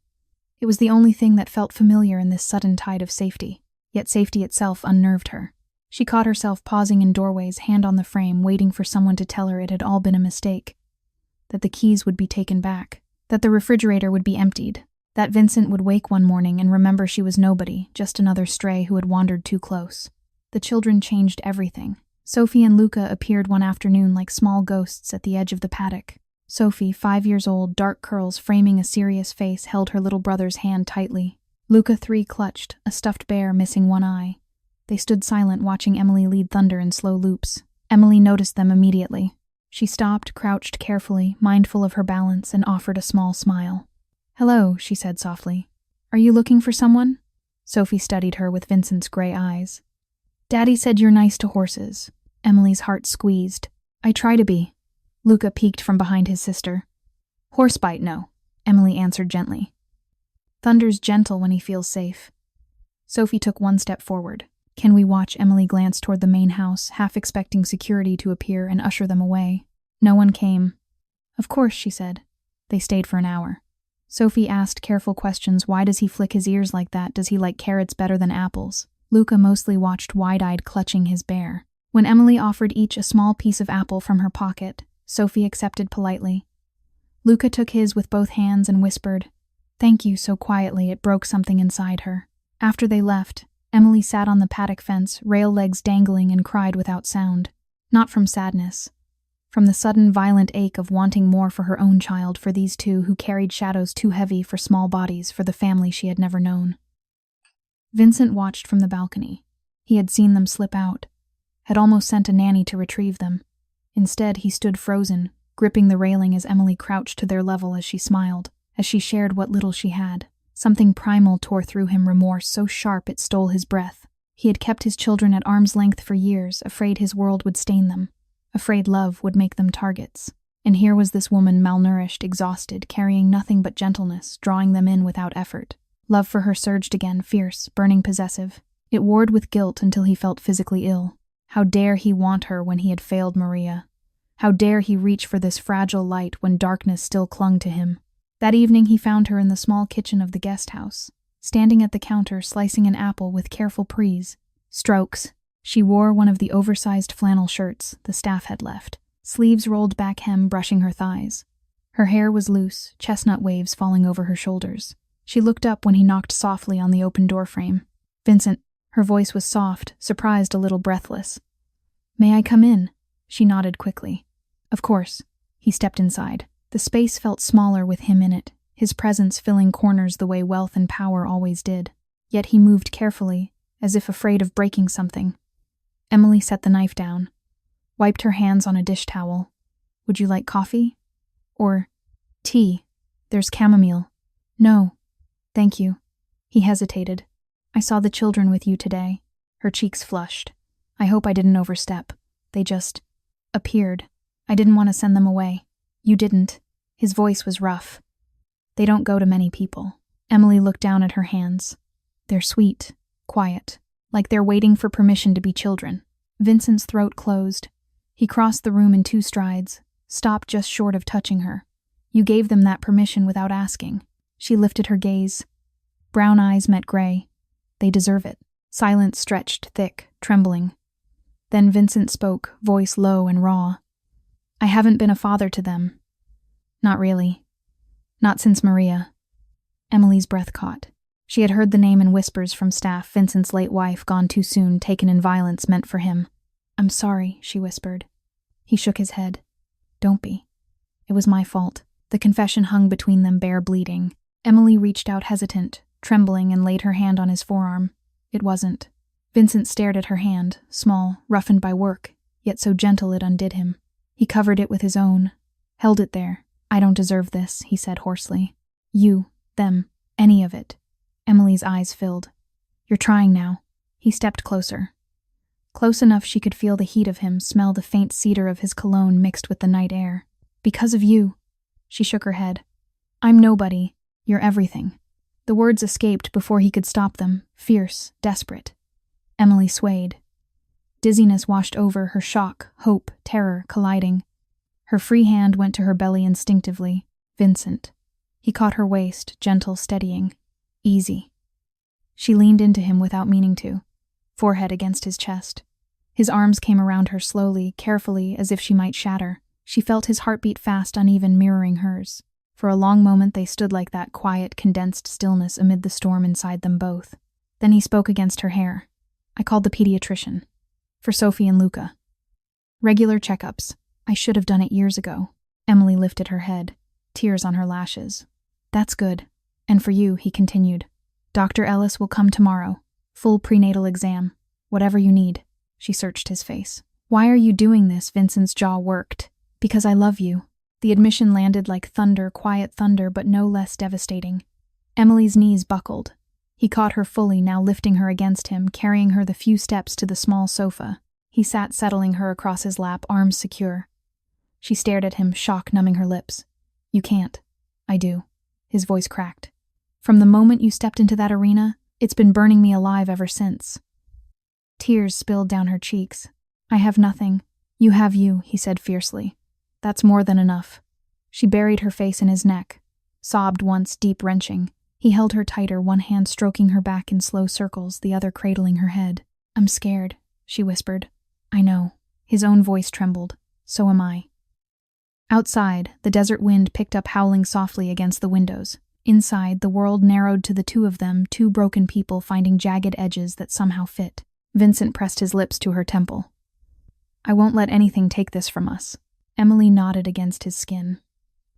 It was the only thing that felt familiar in this sudden tide of safety, yet safety itself unnerved her. She caught herself pausing in doorways, hand on the frame, waiting for someone to tell her it had all been a mistake. That the keys would be taken back. That the refrigerator would be emptied. That Vincent would wake one morning and remember she was nobody, just another stray who had wandered too close. The children changed everything. Sophie and Luca appeared one afternoon like small ghosts at the edge of the paddock. Sophie, 5 years old, dark curls framing a serious face, held her little brother's hand tightly. Luca, 3, clutched, a stuffed bear missing one eye. They stood silent, watching Emily lead Thunder in slow loops. Emily noticed them immediately. She stopped, crouched carefully, mindful of her balance, and offered a small smile. Hello, she said softly. Are you looking for someone? Sophie studied her with Vincent's gray eyes. Daddy said you're nice to horses. Emily's heart squeezed. I try to be. Luca peeked from behind his sister. Horsebite, no, Emily answered gently. Thunder's gentle when he feels safe. Sophie took one step forward. Can we watch? Emily glanced toward the main house, half expecting security to appear and usher them away. No one came. Of course, she said. They stayed for an hour. Sophie asked careful questions. Why does he flick his ears like that? Does he like carrots better than apples? Luca mostly watched wide-eyed, clutching his bear. When Emily offered each a small piece of apple from her pocket, Sophie accepted politely. Luca took his with both hands and whispered, "Thank you," so quietly it broke something inside her. After they left, Emily sat on the paddock fence, rail legs dangling, and cried without sound. Not from sadness. From the sudden violent ache of wanting more for her own child, for these two who carried shadows too heavy for small bodies, for the family she had never known. Vincent watched from the balcony. He had seen them slip out, had almost sent a nanny to retrieve them. Instead, he stood frozen, gripping the railing as Emily crouched to their level as she smiled, as she shared what little she had. Something primal tore through him, remorse so sharp it stole his breath. He had kept his children at arm's length for years, afraid his world would stain them, afraid love would make them targets. And here was this woman, malnourished, exhausted, carrying nothing but gentleness, drawing them in without effort. Love for her surged again, fierce, burning, possessive. It warred with guilt until he felt physically ill. How dare he want her when he had failed Maria? How dare he reach for this fragile light when darkness still clung to him? That evening he found her in the small kitchen of the guest house, standing at the counter slicing an apple with careful prees. Strokes. She wore one of the oversized flannel shirts the staff had left, sleeves rolled back hem brushing her thighs. Her hair was loose, chestnut waves falling over her shoulders. She looked up when he knocked softly on the open doorframe. "Vincent." Her voice was soft, surprised, a little breathless. "May I come in?" She nodded quickly. "Of course." He stepped inside. The space felt smaller with him in it, his presence filling corners the way wealth and power always did. Yet he moved carefully, as if afraid of breaking something. Emily set the knife down, wiped her hands on a dish towel. "Would you like coffee? Or tea? There's chamomile." "No, thank you." He hesitated. "I saw the children with you today." Her cheeks flushed. "I hope I didn't overstep. They just appeared. I didn't want to send them away." "You didn't." His voice was rough. "They don't go to many people." Emily looked down at her hands. "They're sweet, quiet, like they're waiting for permission to be children." Vincent's throat closed. He crossed the room in 2 strides, stopped just short of touching her. "You gave them that permission without asking." She lifted her gaze. Brown eyes met gray. "They deserve it." Silence stretched thick, trembling. Then Vincent spoke, voice low and raw. "I haven't been a father to them. Not really. Not since Maria." Emily's breath caught. She had heard the name in whispers from staff, Vincent's late wife, gone too soon, taken in violence meant for him. "I'm sorry," she whispered. He shook his head. "Don't be. It was my fault." The confession hung between them, bare bleeding. Emily reached out hesitant, trembling, and laid her hand on his forearm. It wasn't. Vincent stared at her hand, small, roughened by work, yet so gentle it undid him. He covered it with his own, held it there. "I don't deserve this," he said hoarsely. "You, them, any of it." Emily's eyes filled. "You're trying now." He stepped closer. Close enough she could feel the heat of him, smell the faint cedar of his cologne mixed with the night air. "Because of you." She shook her head. "I'm nobody. You're everything." The words escaped before he could stop them, fierce, desperate. Emily swayed. Dizziness washed over her, shock, hope, terror colliding. Her free hand went to her belly instinctively. "Vincent." He caught her waist, gentle, steadying. "Easy." She leaned into him without meaning to, forehead against his chest. His arms came around her slowly, carefully, as if she might shatter. She felt his heartbeat fast, uneven, mirroring hers. For a long moment they stood like that, quiet, condensed stillness amid the storm inside them both. Then he spoke against her hair. "I called the pediatrician. For Sophie and Luca. Regular checkups. I should have done it years ago." Emily lifted her head, tears on her lashes. "That's good. And for you," he continued. "Dr. Ellis will come tomorrow. Full prenatal exam. Whatever you need." She searched his face. "Why are you doing this?" Vincent's jaw worked. "Because I love you." The admission landed like thunder, quiet thunder, but no less devastating. Emily's knees buckled. He caught her fully, now lifting her against him, carrying her the few steps to the small sofa. He sat settling her across his lap, arms secure. She stared at him, shock numbing her lips. "You can't." "I do." His voice cracked. "From the moment you stepped into that arena, it's been burning me alive ever since." Tears spilled down her cheeks. "I have nothing. You have you," he said fiercely. "That's more than enough." She buried her face in his neck, sobbed once, deep wrenching. He held her tighter, one hand stroking her back in slow circles, the other cradling her head. "I'm scared," she whispered. "I know." His own voice trembled. "So am I." Outside, the desert wind picked up, howling softly against the windows. Inside, the world narrowed to the two of them, 2 broken people finding jagged edges that somehow fit. Vincent pressed his lips to her temple. "I won't let anything take this from us." Emily nodded against his skin.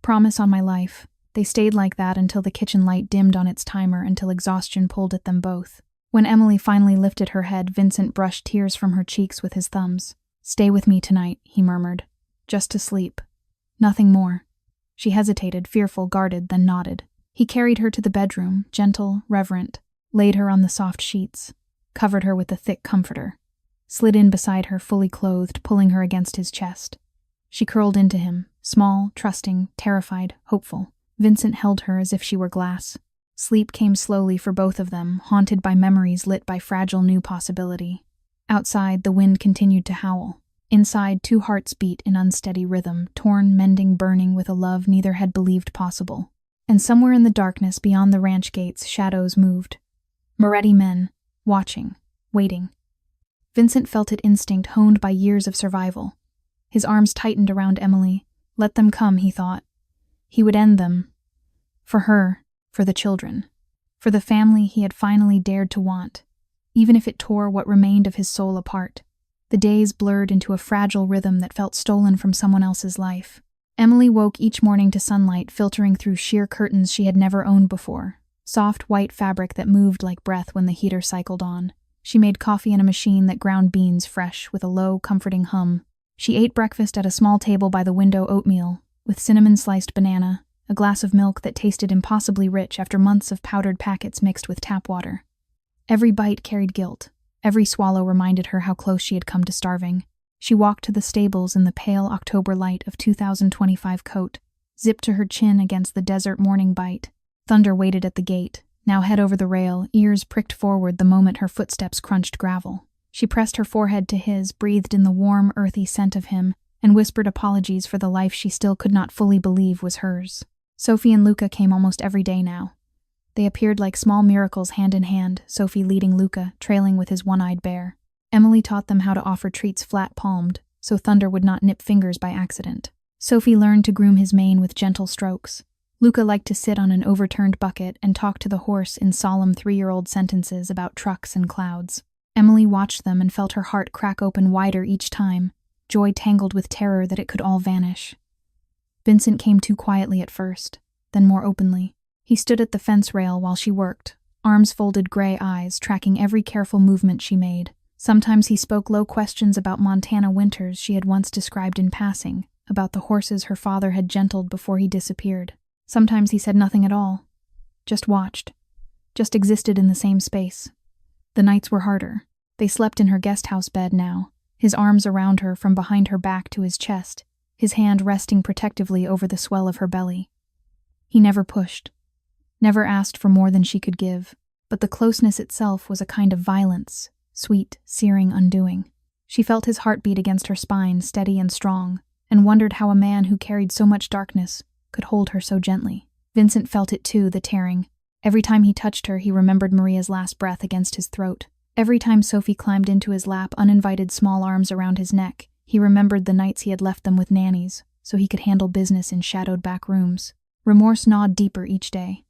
"Promise on my life." They stayed like that until the kitchen light dimmed on its timer, until exhaustion pulled at them both. When Emily finally lifted her head, Vincent brushed tears from her cheeks with his thumbs. "Stay with me tonight," he murmured. "Just to sleep. Nothing more." She hesitated, fearful, guarded, then nodded. He carried her to the bedroom, gentle, reverent, laid her on the soft sheets, covered her with the thick comforter, slid in beside her, fully clothed, pulling her against his chest. She curled into him, small, trusting, terrified, hopeful. Vincent held her as if she were glass. Sleep came slowly for both of them, haunted by memories lit by fragile new possibility. Outside, the wind continued to howl. Inside, 2 hearts beat in unsteady rhythm, torn, mending, burning with a love neither had believed possible. And somewhere in the darkness beyond the ranch gates, shadows moved. Moretti men, watching, waiting. Vincent felt it instinct honed by years of survival. His arms tightened around Emily. Let them come, he thought. He would end them. For her, for the children, for the family he had finally dared to want, even if it tore what remained of his soul apart. The days blurred into a fragile rhythm that felt stolen from someone else's life. Emily woke each morning to sunlight filtering through sheer curtains she had never owned before, soft white fabric that moved like breath when the heater cycled on. She made coffee in a machine that ground beans fresh with a low, comforting hum. She ate breakfast at a small table by the window, oatmeal, with cinnamon-sliced banana, a glass of milk that tasted impossibly rich after months of powdered packets mixed with tap water. Every bite carried guilt. Every swallow reminded her how close she had come to starving. She walked to the stables in the pale October light of 2025 coat, zipped to her chin against the desert morning bite. Thunder waited at the gate, now head over the rail, ears pricked forward the moment her footsteps crunched gravel. She pressed her forehead to his, breathed in the warm, earthy scent of him, and whispered apologies for the life she still could not fully believe was hers. Sophie and Luca came almost every day now. They appeared like small miracles hand in hand, Sophie leading Luca, trailing with his one-eyed bear. Emily taught them how to offer treats flat-palmed, so Thunder would not nip fingers by accident. Sophie learned to groom his mane with gentle strokes. Luca liked to sit on an overturned bucket and talk to the horse in solemn 3-year-old sentences about trucks and clouds. Emily watched them and felt her heart crack open wider each time, joy tangled with terror that it could all vanish. Vincent came too quietly at first, then more openly. He stood at the fence rail while she worked, arms folded, gray eyes tracking every careful movement she made. Sometimes he spoke low questions about Montana winters she had once described in passing, about the horses her father had gentled before he disappeared. Sometimes he said nothing at all, just watched, just existed in the same space. The nights were harder. They slept in her guest house bed now, his arms around her from behind her back to his chest, his hand resting protectively over the swell of her belly. He never pushed, never asked for more than she could give, but the closeness itself was a kind of violence, sweet, searing undoing. She felt his heartbeat against her spine, steady and strong, and wondered how a man who carried so much darkness could hold her so gently. Vincent felt it too, the tearing. Every time he touched her, he remembered Maria's last breath against his throat. Every time Sophie climbed into his lap, uninvited small arms around his neck, he remembered the nights he had left them with nannies, so he could handle business in shadowed back rooms. Remorse gnawed deeper each day.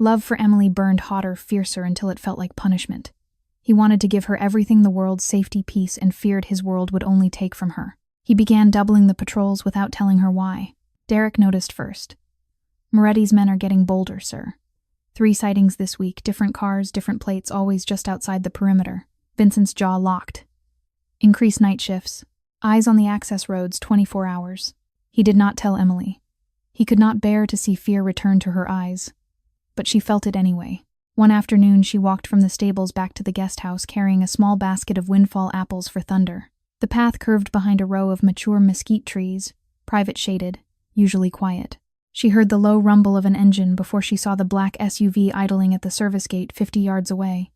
Love for Emily burned hotter, fiercer until it felt like punishment. He wanted to give her everything the world's safety, peace, and feared his world would only take from her. He began doubling the patrols without telling her why. Derek noticed first. "Moretti's men are getting bolder, sir. 3 sightings this week, different cars, different plates, always just outside the perimeter." Vincent's jaw locked. Increased night shifts. Eyes on the access roads 24 hours. He did not tell Emily. He could not bear to see fear return to her eyes. But she felt it anyway. One afternoon, she walked from the stables back to the guest house carrying a small basket of windfall apples for Thunder. The path curved behind a row of mature mesquite trees, private shaded, usually quiet. She heard the low rumble of an engine before she saw the black SUV idling at the service gate 50 yards away.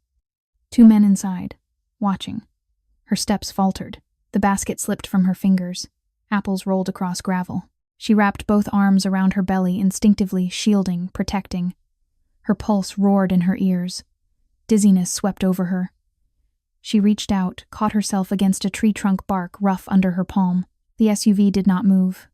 2 men inside, watching. Her steps faltered. The basket slipped from her fingers. Apples rolled across gravel. She wrapped both arms around her belly, instinctively shielding, protecting. Her pulse roared in her ears. Dizziness swept over her. She reached out, caught herself against a tree trunk bark rough under her palm. The SUV did not move,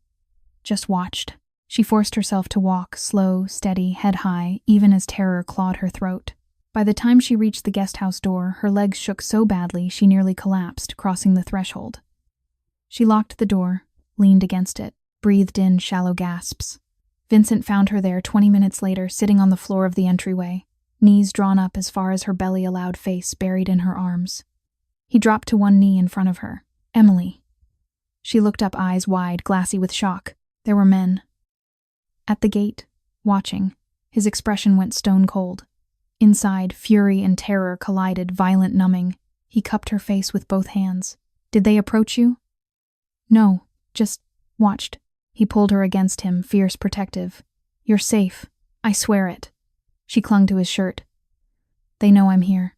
just watched. She forced herself to walk, slow, steady, head high, even as terror clawed her throat. By the time she reached the guest house door, her legs shook so badly she nearly collapsed, crossing the threshold. She locked the door, leaned against it, breathed in shallow gasps. Vincent found her there 20 minutes later, sitting on the floor of the entryway, knees drawn up as far as her belly allowed, face buried in her arms. He dropped to one knee in front of her. "Emily." She looked up, eyes wide, glassy with shock. There were men. At the gate, watching, his expression went stone cold. Inside, fury and terror collided, violent numbing. He cupped her face with both hands. "Did they approach you?" "No, just watched." He pulled her against him, fierce, protective. "You're safe. I swear it." She clung to his shirt. "They know I'm here.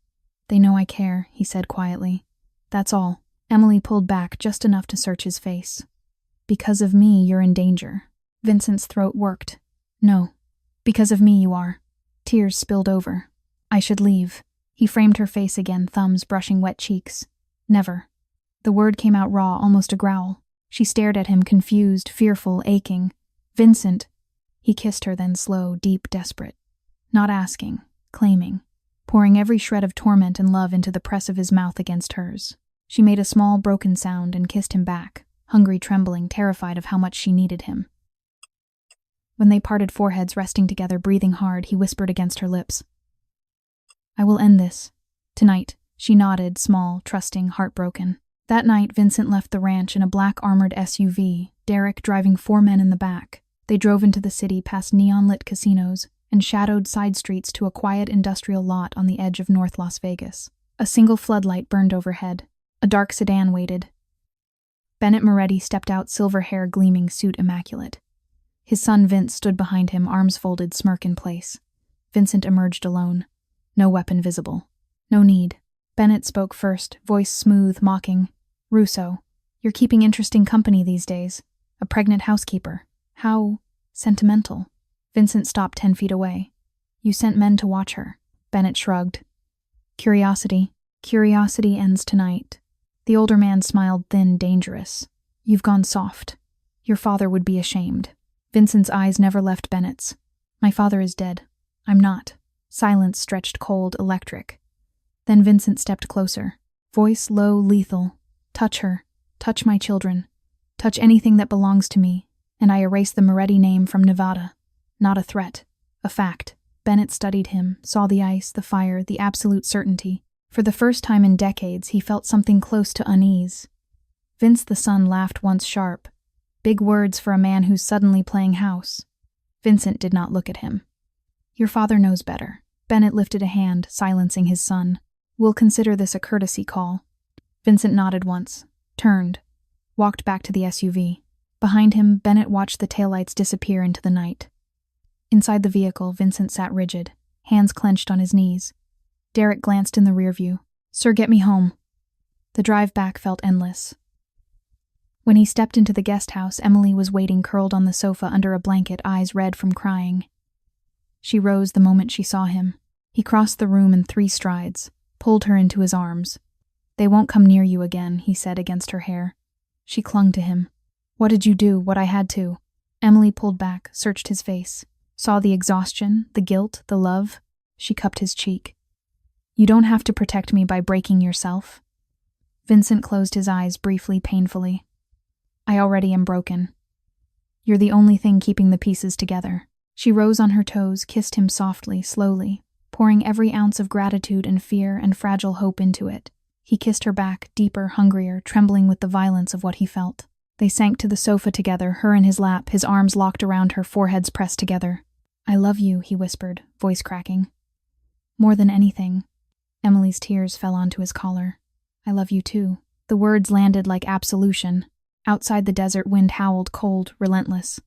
They know I care," he said quietly. "That's all." Emily pulled back just enough to search his face. "Because of me, you're in danger." Vincent's throat worked. "No. Because of me you are. Tears spilled over. I should leave. He framed her face again, thumbs brushing wet cheeks. Never. The word came out raw, almost a growl. She stared at him, confused, fearful, aching. Vincent. He kissed her, then slow, deep, desperate. Not asking, claiming, pouring every shred of torment and love into the press of his mouth against hers. She made a small, broken sound and kissed him back, hungry, trembling, terrified of how much she needed him. When they parted foreheads resting together, breathing hard, he whispered against her lips. I will end this. Tonight. She nodded, small, trusting, heartbroken. That night, Vincent left the ranch in a black armored SUV, Derek driving 4 men in the back. They drove into the city past neon-lit casinos and shadowed side streets to a quiet industrial lot on the edge of North Las Vegas. A single floodlight burned overhead. A dark sedan waited. Bennett Moretti stepped out, silver hair gleaming, suit immaculate. His son Vince stood behind him, arms folded, smirk in place. Vincent emerged alone. No weapon visible. No need. Bennett spoke first, voice smooth, mocking. Russo, you're keeping interesting company these days. A pregnant housekeeper. How sentimental. Vincent stopped 10 feet away. You sent men to watch her. Bennett shrugged. Curiosity. Curiosity ends tonight. The older man smiled, thin, dangerous. You've gone soft. Your father would be ashamed. Vincent's eyes never left Bennett's. My father is dead. I'm not. Silence stretched cold, electric. Then Vincent stepped closer. Voice low, lethal. Touch her. Touch my children. Touch anything that belongs to me, and I erase the Moretti name from Nevada. Not a threat. A fact. Bennett studied him, saw the ice, the fire, the absolute certainty. For the first time in decades, he felt something close to unease. Vince the son laughed once sharp. Big words for a man who's suddenly playing house. Vincent did not look at him. Your father knows better. Bennett lifted a hand, silencing his son. We'll consider this a courtesy call. Vincent nodded once, turned, walked back to the SUV. Behind him, Bennett watched the taillights disappear into the night. Inside the vehicle, Vincent sat rigid, hands clenched on his knees. Derek glanced in the rearview. Sir, get me home. The drive back felt endless. When he stepped into the guest house, Emily was waiting curled on the sofa under a blanket, eyes red from crying. She rose the moment she saw him. He crossed the room in 3 strides, pulled her into his arms. They won't come near you again, he said against her hair. She clung to him. What did you do? What I had to. Emily pulled back, searched his face, saw the exhaustion, the guilt, the love. She cupped his cheek. You don't have to protect me by breaking yourself. Vincent closed his eyes briefly, painfully. I already am broken. You're the only thing keeping the pieces together. She rose on her toes, kissed him softly, slowly, pouring every ounce of gratitude and fear and fragile hope into it. He kissed her back, deeper, hungrier, trembling with the violence of what he felt. They sank to the sofa together, her in his lap, his arms locked around her, foreheads pressed together. I love you, he whispered, voice cracking. More than anything. Emily's tears fell onto his collar. I love you too. The words landed like absolution. Outside, the desert wind howled, cold, relentless.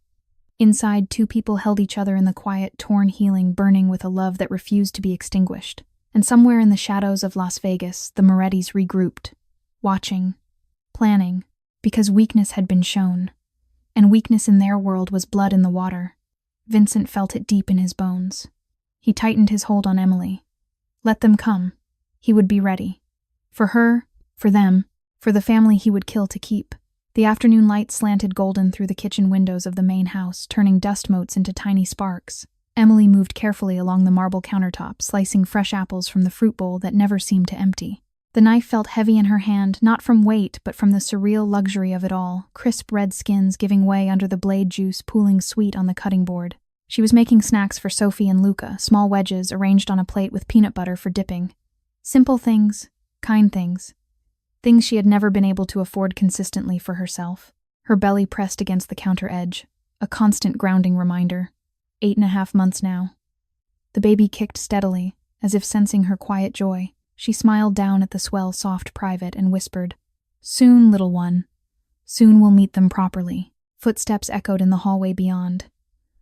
Inside, 2 people held each other in the quiet, torn healing, burning with a love that refused to be extinguished. And somewhere in the shadows of Las Vegas, the Morettis regrouped, watching, planning, because weakness had been shown. And weakness in their world was blood in the water. Vincent felt it deep in his bones. He tightened his hold on Emily. Let them come. He would be ready. For her, for them, for the family he would kill to keep. The afternoon light slanted golden through the kitchen windows of the main house, turning dust motes into tiny sparks. Emily moved carefully along the marble countertop, slicing fresh apples from the fruit bowl that never seemed to empty. The knife felt heavy in her hand, not from weight, but from the surreal luxury of it all, crisp red skins giving way under the blade juice pooling sweet on the cutting board. She was making snacks for Sophie and Luca, small wedges arranged on a plate with peanut butter for dipping. Simple things, kind things. Things she had never been able to afford consistently for herself. Her belly pressed against the counter edge, a constant grounding reminder. 8.5 months now. The baby kicked steadily, as if sensing her quiet joy. She smiled down at the swell, soft private and whispered, Soon, little one. Soon we'll meet them properly. Footsteps echoed in the hallway beyond.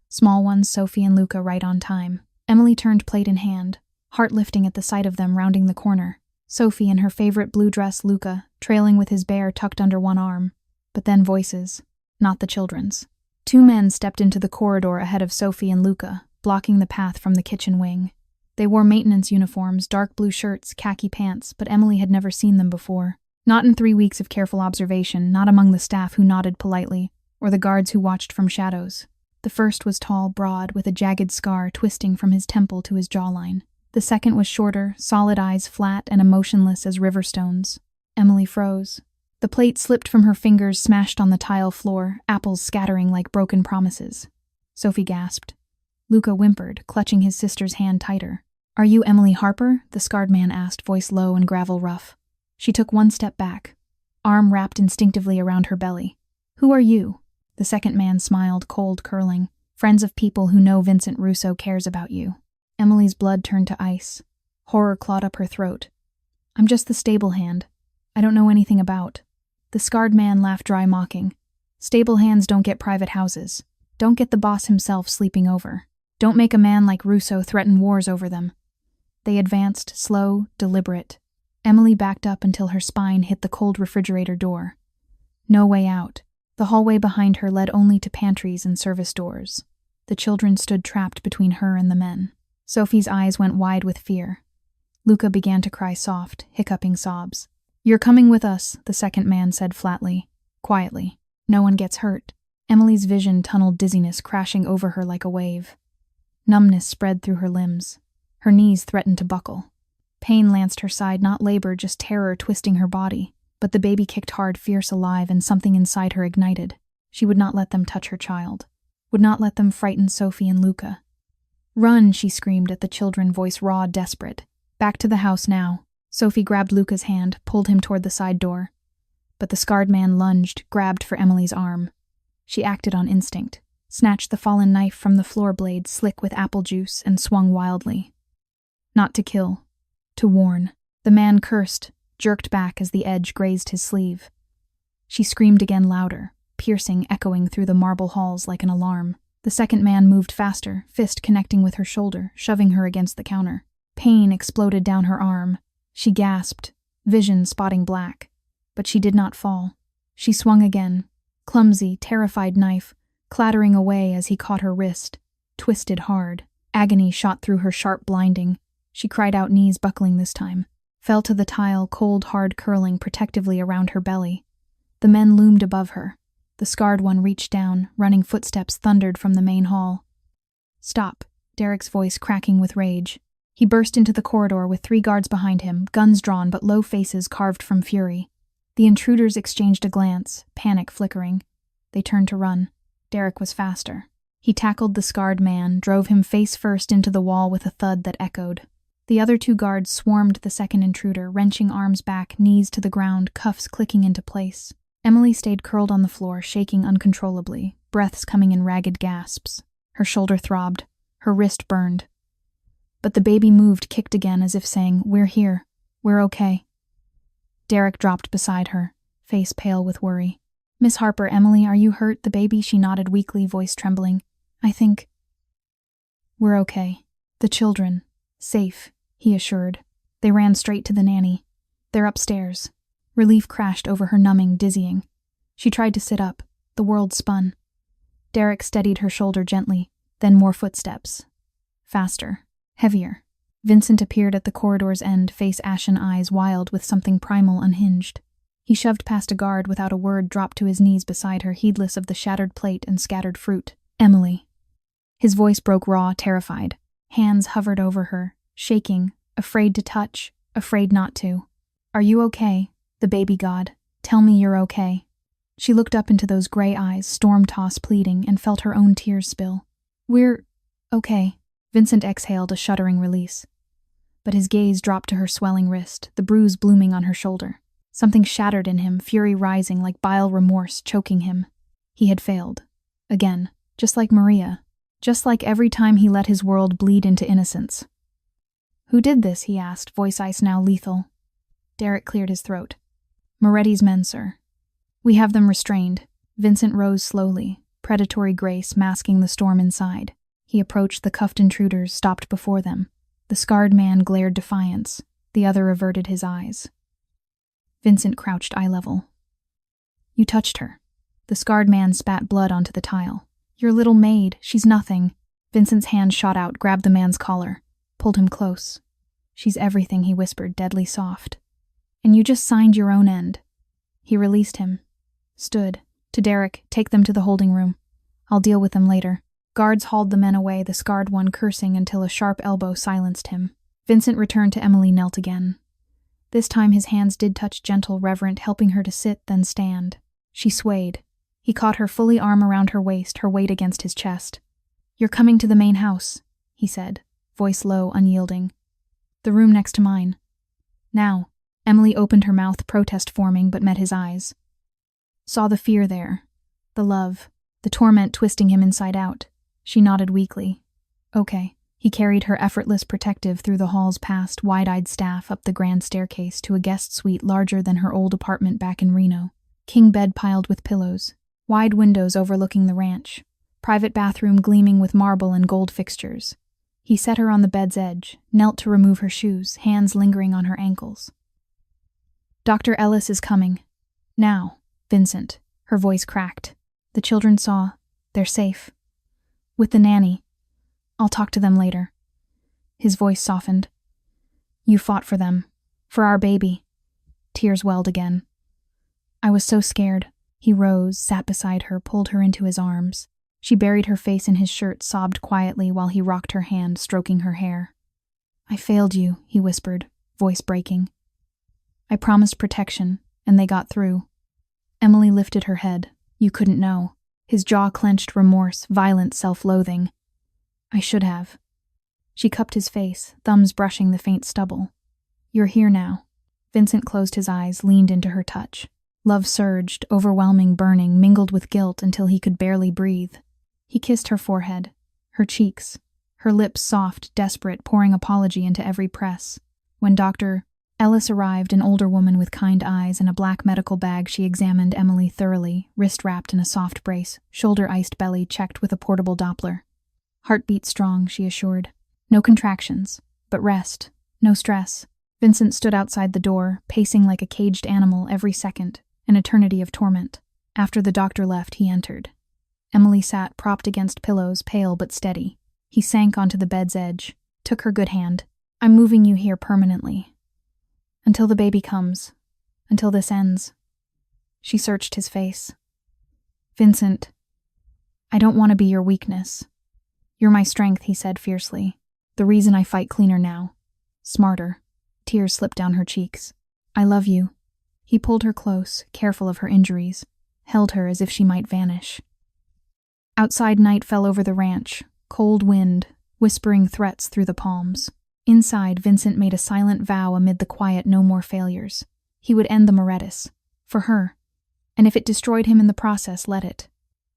Small ones, Sophie and Luca, right on time. Emily turned plate in hand, heart lifting at the sight of them rounding the corner. Sophie in her favorite blue dress, Luca, trailing with his bear tucked under one arm. But then voices, not the children's. 2 men stepped into the corridor ahead of Sophie and Luca, blocking the path from the kitchen wing. They wore maintenance uniforms, dark blue shirts, khaki pants, but Emily had never seen them before. Not in 3 weeks of careful observation, not among the staff who nodded politely, or the guards who watched from shadows. The first was tall, broad, with a jagged scar twisting from his temple to his jawline. The second was shorter, solid eyes flat and emotionless as river stones. Emily froze. The plate slipped from her fingers, smashed on the tile floor, apples scattering like broken promises. Sophie gasped. Luca whimpered, clutching his sister's hand tighter. "Are you Emily Harper?" the scarred man asked, voice low and gravel rough. She took one step back, arm wrapped instinctively around her belly. "Who are you?" The second man smiled, cold curling. "Friends of people who know Vincent Russo cares about you." Emily's blood turned to ice. Horror clawed up her throat. "I'm just the stable hand. I don't know anything about." The scarred man laughed dry, mocking. "Stable hands don't get private houses. Don't get the boss himself sleeping over. Don't make a man like Russo threaten wars over them." They advanced, slow, deliberate. Emily backed up until her spine hit the cold refrigerator door. No way out. The hallway behind her led only to pantries and service doors. The children stood trapped between her and the men. Sophie's eyes went wide with fear. Luca began to cry soft, hiccuping sobs. "You're coming with us," the second man said flatly, quietly. "No one gets hurt." Emily's vision tunneled dizziness crashing over her like a wave. Numbness spread through her limbs. Her knees threatened to buckle. Pain lanced her side, not labor, just terror twisting her body. But the baby kicked hard, fierce, alive, and something inside her ignited. She would not let them touch her child. Would not let them frighten Sophie and Luca. "Run," she screamed at the children, voice raw, desperate. "Back to the house now." Sophie grabbed Luca's hand, pulled him toward the side door. But the scarred man lunged, grabbed for Emily's arm. She acted on instinct, snatched the fallen knife from the floor blade, slick with apple juice, and swung wildly. Not to kill. To warn. The man cursed, jerked back as the edge grazed his sleeve. She screamed again, louder, piercing, echoing through the marble halls like an alarm. The second man moved faster, fist connecting with her shoulder, shoving her against the counter. Pain exploded down her arm. She gasped, vision spotting black. But she did not fall. She swung again, clumsy, terrified knife, clattering away as he caught her wrist, twisted hard. Agony shot through her, sharp, blinding. She cried out, knees buckling this time. Fell to the tile, cold, hard, curling protectively around her belly. The men loomed above her. The scarred one reached down, running footsteps thundered from the main hall. "Stop," Derek's voice cracking with rage. He burst into the corridor with 3 guards behind him, guns drawn but low faces carved from fury. The intruders exchanged a glance, panic flickering. They turned to run. Derek was faster. He tackled the scarred man, drove him face first into the wall with a thud that echoed. The other 2 guards swarmed the second intruder, wrenching arms back, knees to the ground, cuffs clicking into place. Emily stayed curled on the floor, shaking uncontrollably, breaths coming in ragged gasps. Her shoulder throbbed, her wrist burned. But the baby moved, kicked again, as if saying, "We're here. We're okay." Derek dropped beside her, face pale with worry. "Miss Harper, Emily, are you hurt?" The baby, she nodded weakly, voice trembling. "I think we're okay." The children. "Safe," he assured. They ran straight to the nanny. "They're upstairs." Relief crashed over her, numbing, dizzying. She tried to sit up. The world spun. Derek steadied her shoulder gently, then more footsteps. Faster. Heavier. Vincent appeared at the corridor's end, face ashen, eyes wild with something primal unhinged. He shoved past a guard without a word, dropped to his knees beside her, heedless of the shattered plate and scattered fruit. "Emily." His voice broke raw, terrified. Hands hovered over her, shaking, afraid to touch, afraid not to. "Are you okay? The baby god. Tell me you're okay." She looked up into those gray eyes, storm-tossed, pleading, and felt her own tears spill. "We're okay." Vincent exhaled a shuddering release. But his gaze dropped to her swelling wrist, the bruise blooming on her shoulder. Something shattered in him, fury rising like bile remorse, choking him. He had failed. Again. Just like Maria. Just like every time he let his world bleed into innocence. "Who did this?" he asked, voice ice now lethal. Derek cleared his throat. "Moretti's men, sir. We have them restrained." Vincent rose slowly, predatory grace masking the storm inside. He approached the cuffed intruders, stopped before them. The scarred man glared defiance. The other averted his eyes. Vincent crouched eye level. "You touched her." The scarred man spat blood onto the tile. "Your little maid. She's nothing." Vincent's hand shot out, grabbed the man's collar, pulled him close. "She's everything," he whispered, deadly soft. "And you just signed your own end." He released him. Stood. To Derek, "Take them to the holding room. I'll deal with them later." Guards hauled the men away, the scarred one cursing until a sharp elbow silenced him. Vincent returned to Emily, knelt again. This time his hands did touch, gentle, reverent, helping her to sit, then stand. She swayed. He caught her fully, arm around her waist, her weight against his chest. "You're coming to the main house," he said, voice low, unyielding. "The room next to mine." "Now." Emily opened her mouth, protest forming, but met his eyes. Saw the fear there, the love, the torment twisting him inside out. She nodded weakly. "Okay." He carried her, effortless, protective, through the halls, past wide-eyed staff, up the grand staircase to a guest suite larger than her old apartment back in Reno. King bed piled with pillows, wide windows overlooking the ranch, private bathroom gleaming with marble and gold fixtures. He set her on the bed's edge, knelt to remove her shoes, hands lingering on her ankles. "Dr. Ellis is coming. Now, Vincent." Her voice cracked. "The children saw. They're safe. With the nanny. I'll talk to them later." His voice softened. "You fought for them. For our baby." Tears welled again. "I was so scared." He rose, sat beside her, pulled her into his arms. She buried her face in his shirt, sobbed quietly while he rocked her hand, stroking her hair. "I failed you," he whispered, voice breaking. "I promised protection, and they got through." Emily lifted her head. "You couldn't know." His jaw clenched, remorse, violent self-loathing. "I should have." She cupped his face, thumbs brushing the faint stubble. "You're here now." Vincent closed his eyes, leaned into her touch. Love surged, overwhelming, burning, mingled with guilt until he could barely breathe. He kissed her forehead, her cheeks, her lips soft, desperate, pouring apology into every press. When Dr. Ellis arrived, an older woman with kind eyes and a black medical bag, she examined Emily thoroughly, wrist wrapped in a soft brace, shoulder iced, belly checked with a portable Doppler. "Heartbeat strong," she assured. "No contractions, but rest, no stress." Vincent stood outside the door, pacing like a caged animal every second, an eternity of torment. After the doctor left, he entered. Emily sat propped against pillows, pale but steady. He sank onto the bed's edge, took her good hand. "I'm moving you here permanently. Until the baby comes. Until this ends." She searched his face. "Vincent, I don't want to be your weakness. You're my strength," he said fiercely. "The reason I fight cleaner now. Smarter." Tears slipped down her cheeks. "I love you." He pulled her close, careful of her injuries, held her as if she might vanish. Outside, night fell over the ranch, cold wind, whispering threats through the palms. Inside, Vincent made a silent vow amid the quiet, no more failures. He would end the Morettus. For her. And if it destroyed him in the process, let it.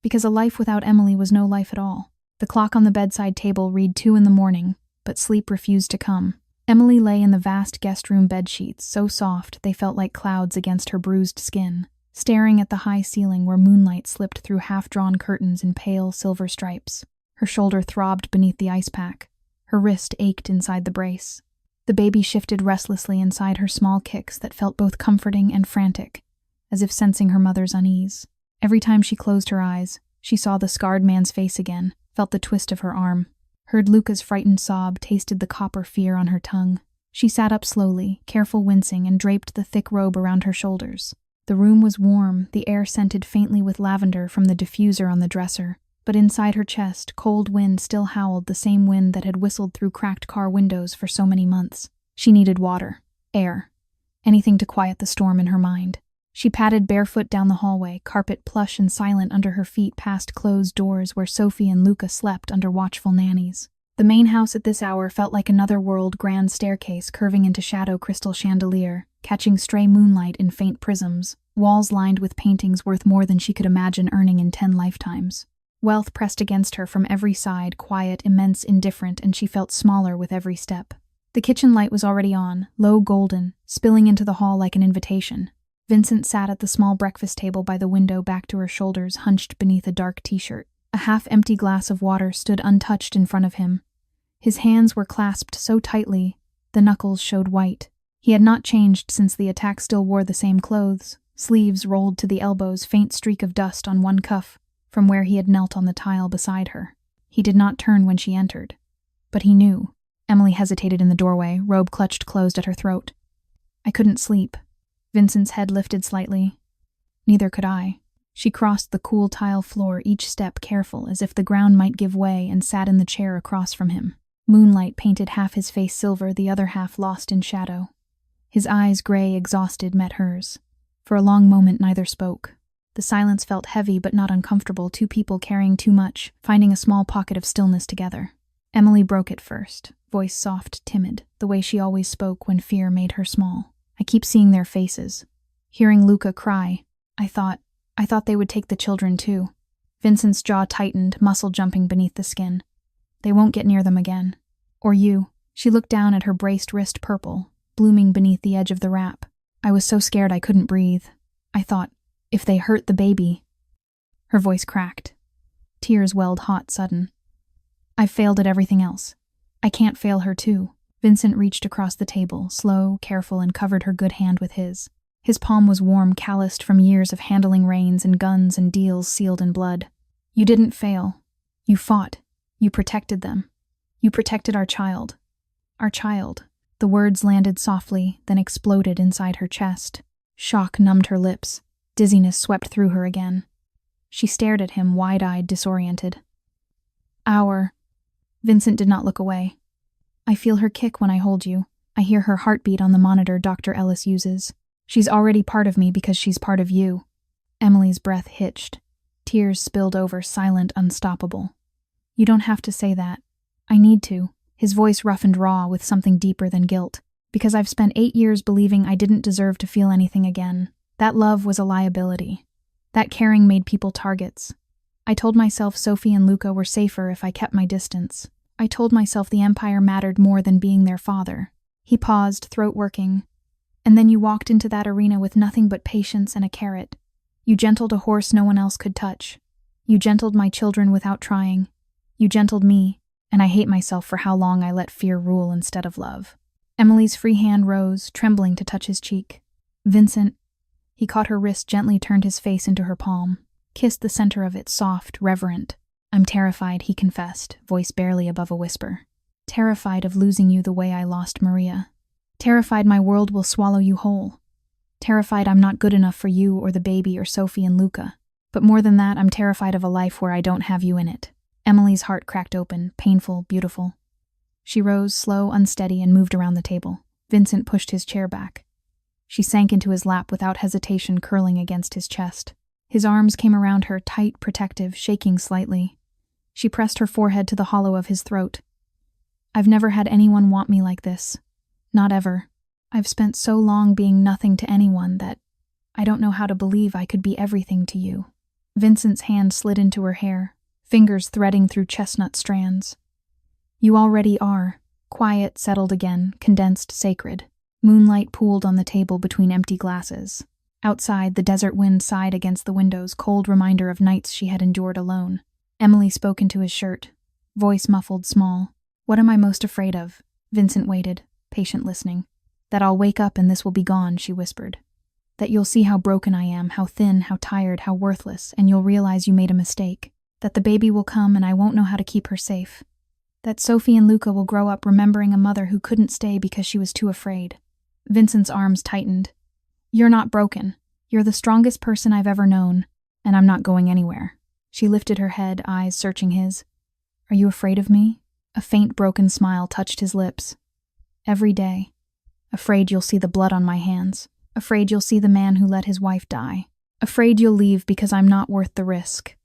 Because a life without Emily was no life at all. The clock on the bedside table read 2 a.m, but sleep refused to come. Emily lay in the vast guest room bedsheets, so soft they felt like clouds against her bruised skin, staring at the high ceiling where moonlight slipped through half-drawn curtains in pale silver stripes. Her shoulder throbbed beneath the ice pack. Her wrist ached inside the brace. The baby shifted restlessly inside her, small kicks that felt both comforting and frantic, as if sensing her mother's unease. Every time she closed her eyes, she saw the scarred man's face again, felt the twist of her arm, heard Luca's frightened sob, tasted the copper fear on her tongue. She sat up slowly, careful wincing, and draped the thick robe around her shoulders. The room was warm, the air scented faintly with lavender from the diffuser on the dresser. But inside her chest, cold wind still howled, the same wind that had whistled through cracked car windows for so many months. She needed water, air, anything to quiet the storm in her mind. She padded barefoot down the hallway, carpet plush and silent under her feet, past closed doors where Sophie and Luca slept under watchful nannies. The main house at this hour felt like another world, grand staircase curving into shadow, crystal chandelier, catching stray moonlight in faint prisms, walls lined with paintings worth more than she could imagine earning in 10 lifetimes. Wealth pressed against her from every side, quiet, immense, indifferent, and she felt smaller with every step. The kitchen light was already on, low golden, spilling into the hall like an invitation. Vincent sat at the small breakfast table by the window, back to her shoulders, hunched beneath a dark t-shirt. A half-empty glass of water stood untouched in front of him. His hands were clasped so tightly, the knuckles showed white. He had not changed since the attack, still wore the same clothes, sleeves rolled to the elbows, faint streak of dust on one cuff, from where he had knelt on the tile beside her. He did not turn when she entered. But he knew. Emily hesitated in the doorway, robe clutched closed at her throat. I couldn't sleep. Vincent's head lifted slightly. Neither could I. She crossed the cool tile floor, each step careful, as if the ground might give way, and sat in the chair across from him. Moonlight painted half his face silver, the other half lost in shadow. His eyes, gray, exhausted, met hers. For a long moment neither spoke. The silence felt heavy but not uncomfortable, two people carrying too much, finding a small pocket of stillness together. Emily broke it first, voice soft, timid, the way she always spoke when fear made her small. I keep seeing their faces. Hearing Luca cry, I thought they would take the children too. Vincent's jaw tightened, muscle jumping beneath the skin. They won't get near them again. Or you. She looked down at her braced wrist, purple, blooming beneath the edge of the wrap. I was so scared I couldn't breathe. I thought, if they hurt the baby. Her voice cracked. Tears welled hot, sudden. I've failed at everything else. I can't fail her too. Vincent reached across the table, slow, careful, and covered her good hand with his. His palm was warm, calloused from years of handling reins and guns and deals sealed in blood. You didn't fail. You fought. You protected them. You protected our child. Our child. The words landed softly, then exploded inside her chest. Shock numbed her lips. Dizziness swept through her again. She stared at him, wide-eyed, disoriented. Vincent did not look away. I feel her kick when I hold you. I hear her heartbeat on the monitor Dr. Ellis uses. She's already part of me because she's part of you. Emily's breath hitched. Tears spilled over, silent, unstoppable. You don't have to say that. I need to. His voice rough and raw with something deeper than guilt. Because I've spent 8 years believing I didn't deserve to feel anything again. That love was a liability. That caring made people targets. I told myself Sophie and Luca were safer if I kept my distance. I told myself the Empire mattered more than being their father. He paused, throat working. And then you walked into that arena with nothing but patience and a carrot. You gentled a horse no one else could touch. You gentled my children without trying. You gentled me, and I hate myself for how long I let fear rule instead of love. Emily's free hand rose, trembling to touch his cheek. Vincent. He caught her wrist, gently turned his face into her palm, kissed the center of it, soft, reverent. I'm terrified, he confessed, voice barely above a whisper. Terrified of losing you the way I lost Maria. Terrified my world will swallow you whole. Terrified I'm not good enough for you or the baby or Sophie and Luca. But more than that, I'm terrified of a life where I don't have you in it. Emily's heart cracked open, painful, beautiful. She rose, slow, unsteady, and moved around the table. Vincent pushed his chair back. She sank into his lap without hesitation, curling against his chest. His arms came around her, tight, protective, shaking slightly. She pressed her forehead to the hollow of his throat. I've never had anyone want me like this. Not ever. I've spent so long being nothing to anyone that I don't know how to believe I could be everything to you. Vincent's hand slid into her hair, fingers threading through chestnut strands. You already are. Quiet, settled again, condensed, sacred. Moonlight pooled on the table between empty glasses. Outside, the desert wind sighed against the windows, cold reminder of nights she had endured alone. Emily spoke into his shirt, voice muffled, small. What am I most afraid of? Vincent waited, patient, listening. That I'll wake up and this will be gone, she whispered. That you'll see how broken I am, how thin, how tired, how worthless, and you'll realize you made a mistake. That the baby will come and I won't know how to keep her safe. That Sophie and Luca will grow up remembering a mother who couldn't stay because she was too afraid. Vincent's arms tightened. You're not broken. You're the strongest person I've ever known, and I'm not going anywhere. She lifted her head, eyes searching his. Are you afraid of me? A faint, broken smile touched his lips. Every day. Afraid you'll see the blood on my hands. Afraid you'll see the man who let his wife die. Afraid you'll leave because I'm not worth the risk.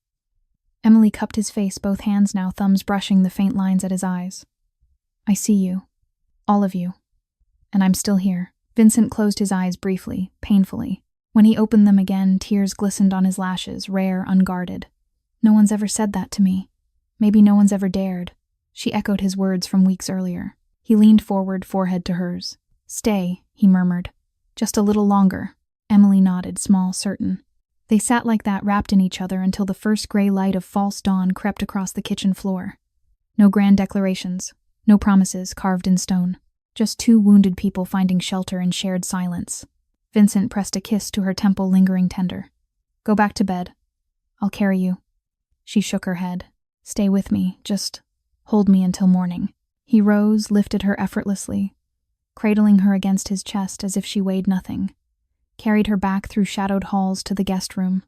Emily cupped his face, both hands now, thumbs brushing the faint lines at his eyes. I see you. All of you. And I'm still here. Vincent closed his eyes briefly, painfully. When he opened them again, tears glistened on his lashes, rare, unguarded. No one's ever said that to me. Maybe no one's ever dared. She echoed his words from weeks earlier. He leaned forward, forehead to hers. Stay, he murmured. Just a little longer. Emily nodded, small, certain. They sat like that, wrapped in each other, until the first gray light of false dawn crept across the kitchen floor. No grand declarations. No promises carved in stone. Just two wounded people finding shelter in shared silence. Vincent pressed a kiss to her temple, lingering tender. Go back to bed. I'll carry you. She shook her head. Stay with me, just hold me until morning. He rose, lifted her effortlessly, cradling her against his chest as if she weighed nothing, carried her back through shadowed halls to the guest room,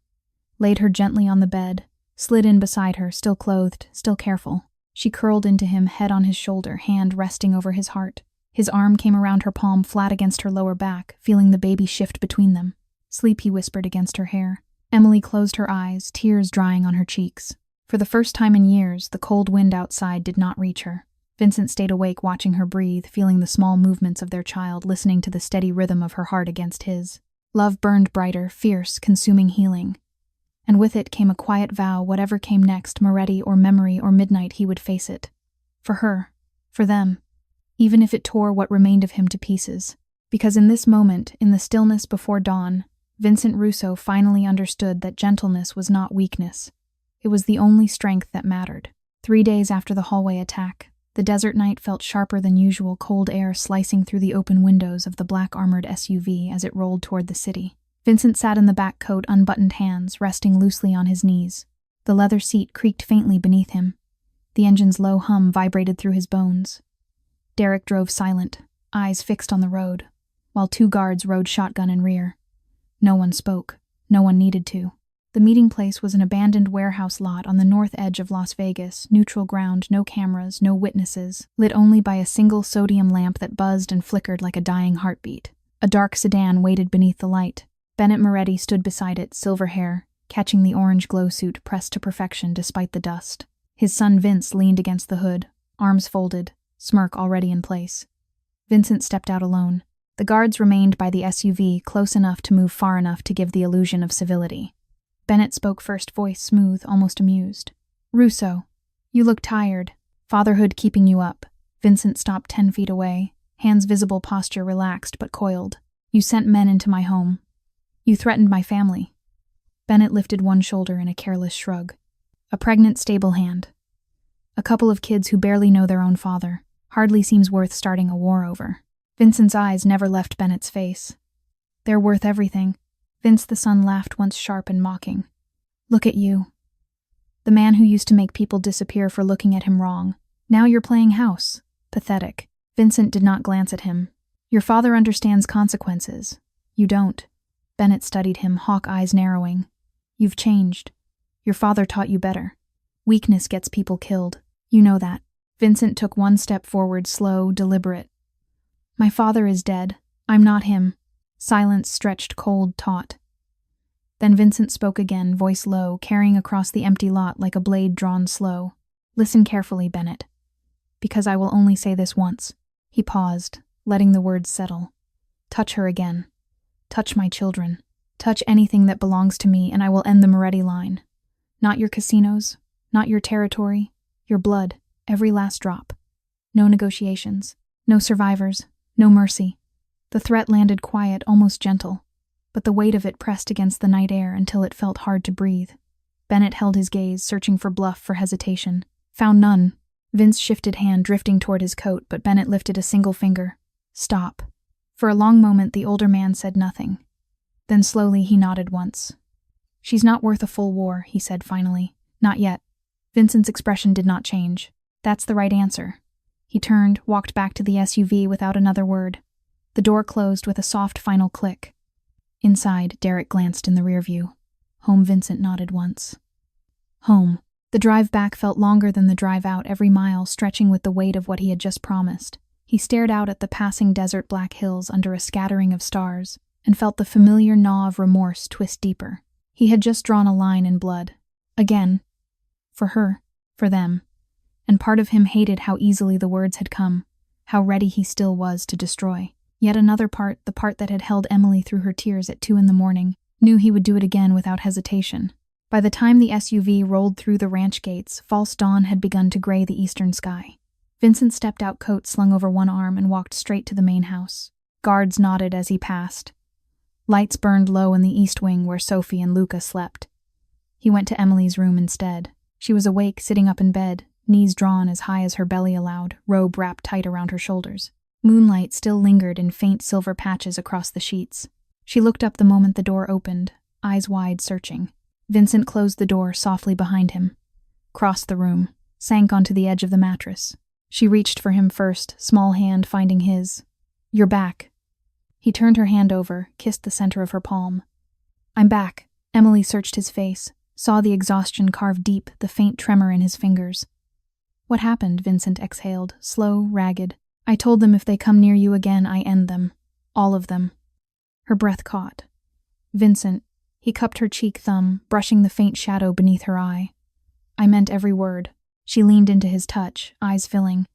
laid her gently on the bed, slid in beside her, still clothed, still careful. She curled into him, head on his shoulder, hand resting over his heart. His arm came around her palm, flat against her lower back, feeling the baby shift between them. Sleep, he whispered against her hair. Emily closed her eyes, tears drying on her cheeks. For the first time in years, the cold wind outside did not reach her. Vincent stayed awake, watching her breathe, feeling the small movements of their child, listening to the steady rhythm of her heart against his. Love burned brighter, fierce, consuming healing. And with it came a quiet vow, whatever came next, Moretti or memory or midnight, he would face it. For her. For them. Even if it tore what remained of him to pieces. Because in this moment, in the stillness before dawn, Vincent Russo finally understood that gentleness was not weakness. It was the only strength that mattered. 3 days after the hallway attack, the desert night felt sharper than usual, cold air slicing through the open windows of the black-armored SUV as it rolled toward the city. Vincent sat in the back coat, unbuttoned hands resting loosely on his knees. The leather seat creaked faintly beneath him. The engine's low hum vibrated through his bones. Derek drove silent, eyes fixed on the road, while 2 guards rode shotgun in rear. No one spoke. No one needed to. The meeting place was an abandoned warehouse lot on the north edge of Las Vegas, neutral ground, no cameras, no witnesses, lit only by a single sodium lamp that buzzed and flickered like a dying heartbeat. A dark sedan waited beneath the light. Bennett Moretti stood beside it, silver hair, catching the orange glow suit pressed to perfection despite the dust. His son Vince leaned against the hood, arms folded, smirk already in place. Vincent stepped out alone. The guards remained by the SUV, close enough to move far enough to give the illusion of civility. Bennett spoke first, voice smooth, almost amused. "Russo, you look tired. Fatherhood keeping you up." Vincent stopped 10 feet away, hands visible, posture relaxed but coiled. "You sent men into my home. You threatened my family." Bennett lifted one shoulder in a careless shrug. "A pregnant, stable hand. A couple of kids who barely know their own father. Hardly seems worth starting a war over." Vincent's eyes never left Bennett's face. "They're worth everything." Vince the son laughed, once sharp and mocking. "Look at you. The man who used to make people disappear for looking at him wrong. Now you're playing house. Pathetic." Vincent did not glance at him. "Your father understands consequences. You don't." Bennett studied him, hawk eyes narrowing. "You've changed. Your father taught you better. Weakness gets people killed. You know that." Vincent took one step forward, slow, deliberate. "My father is dead. I'm not him." Silence stretched, cold, taut. Then Vincent spoke again, voice low, carrying across the empty lot like a blade drawn slow. "Listen carefully, Bennett. Because I will only say this once." He paused, letting the words settle. "Touch her again. Touch my children. Touch anything that belongs to me, and I will end the Moretti line. Not your casinos, not your territory, your blood, every last drop. No negotiations, no survivors, no mercy." The threat landed quiet, almost gentle, but the weight of it pressed against the night air until it felt hard to breathe. Bennett held his gaze, searching for bluff, for hesitation. Found none. Vince shifted hand, drifting toward his coat, but Bennett lifted a single finger. "Stop." For a long moment, the older man said nothing. Then slowly he nodded once. "She's not worth a full war," he said finally. "Not yet." Vincent's expression did not change. "That's the right answer." He turned, walked back to the SUV without another word. The door closed with a soft final click. Inside, Derek glanced in the rear view. Home. Vincent nodded once. Home. The drive back felt longer than the drive out, every mile stretching with the weight of what he had just promised. He stared out at the passing desert black hills under a scattering of stars, and felt the familiar gnaw of remorse twist deeper. He had just drawn a line in blood. Again. For her. For them. And part of him hated how easily the words had come, how ready he still was to destroy. Yet another part, the part that had held Emily through her tears at 2 a.m, knew he would do it again without hesitation. By the time the SUV rolled through the ranch gates, false dawn had begun to gray the eastern sky. Vincent stepped out, coat slung over one arm, and walked straight to the main house. Guards nodded as he passed. Lights burned low in the east wing where Sophie and Luca slept. He went to Emily's room instead. She was awake, sitting up in bed, knees drawn as high as her belly allowed, robe wrapped tight around her shoulders. Moonlight still lingered in faint silver patches across the sheets. She looked up the moment the door opened, eyes wide, searching. Vincent closed the door softly behind him. crossed the room, sank onto the edge of the mattress. She reached for him first, small hand finding his. "You're back." He turned her hand over, kissed the center of her palm. "I'm back." Emily searched his face, saw the exhaustion carve deep, the faint tremor in his fingers. "What happened?" Vincent exhaled, slow, ragged. "I told them if they come near you again, I end them. All of them." Her breath caught. "Vincent," he cupped her cheek thumb, brushing the faint shadow beneath her eye. "I meant every word." She leaned into his touch, eyes filling.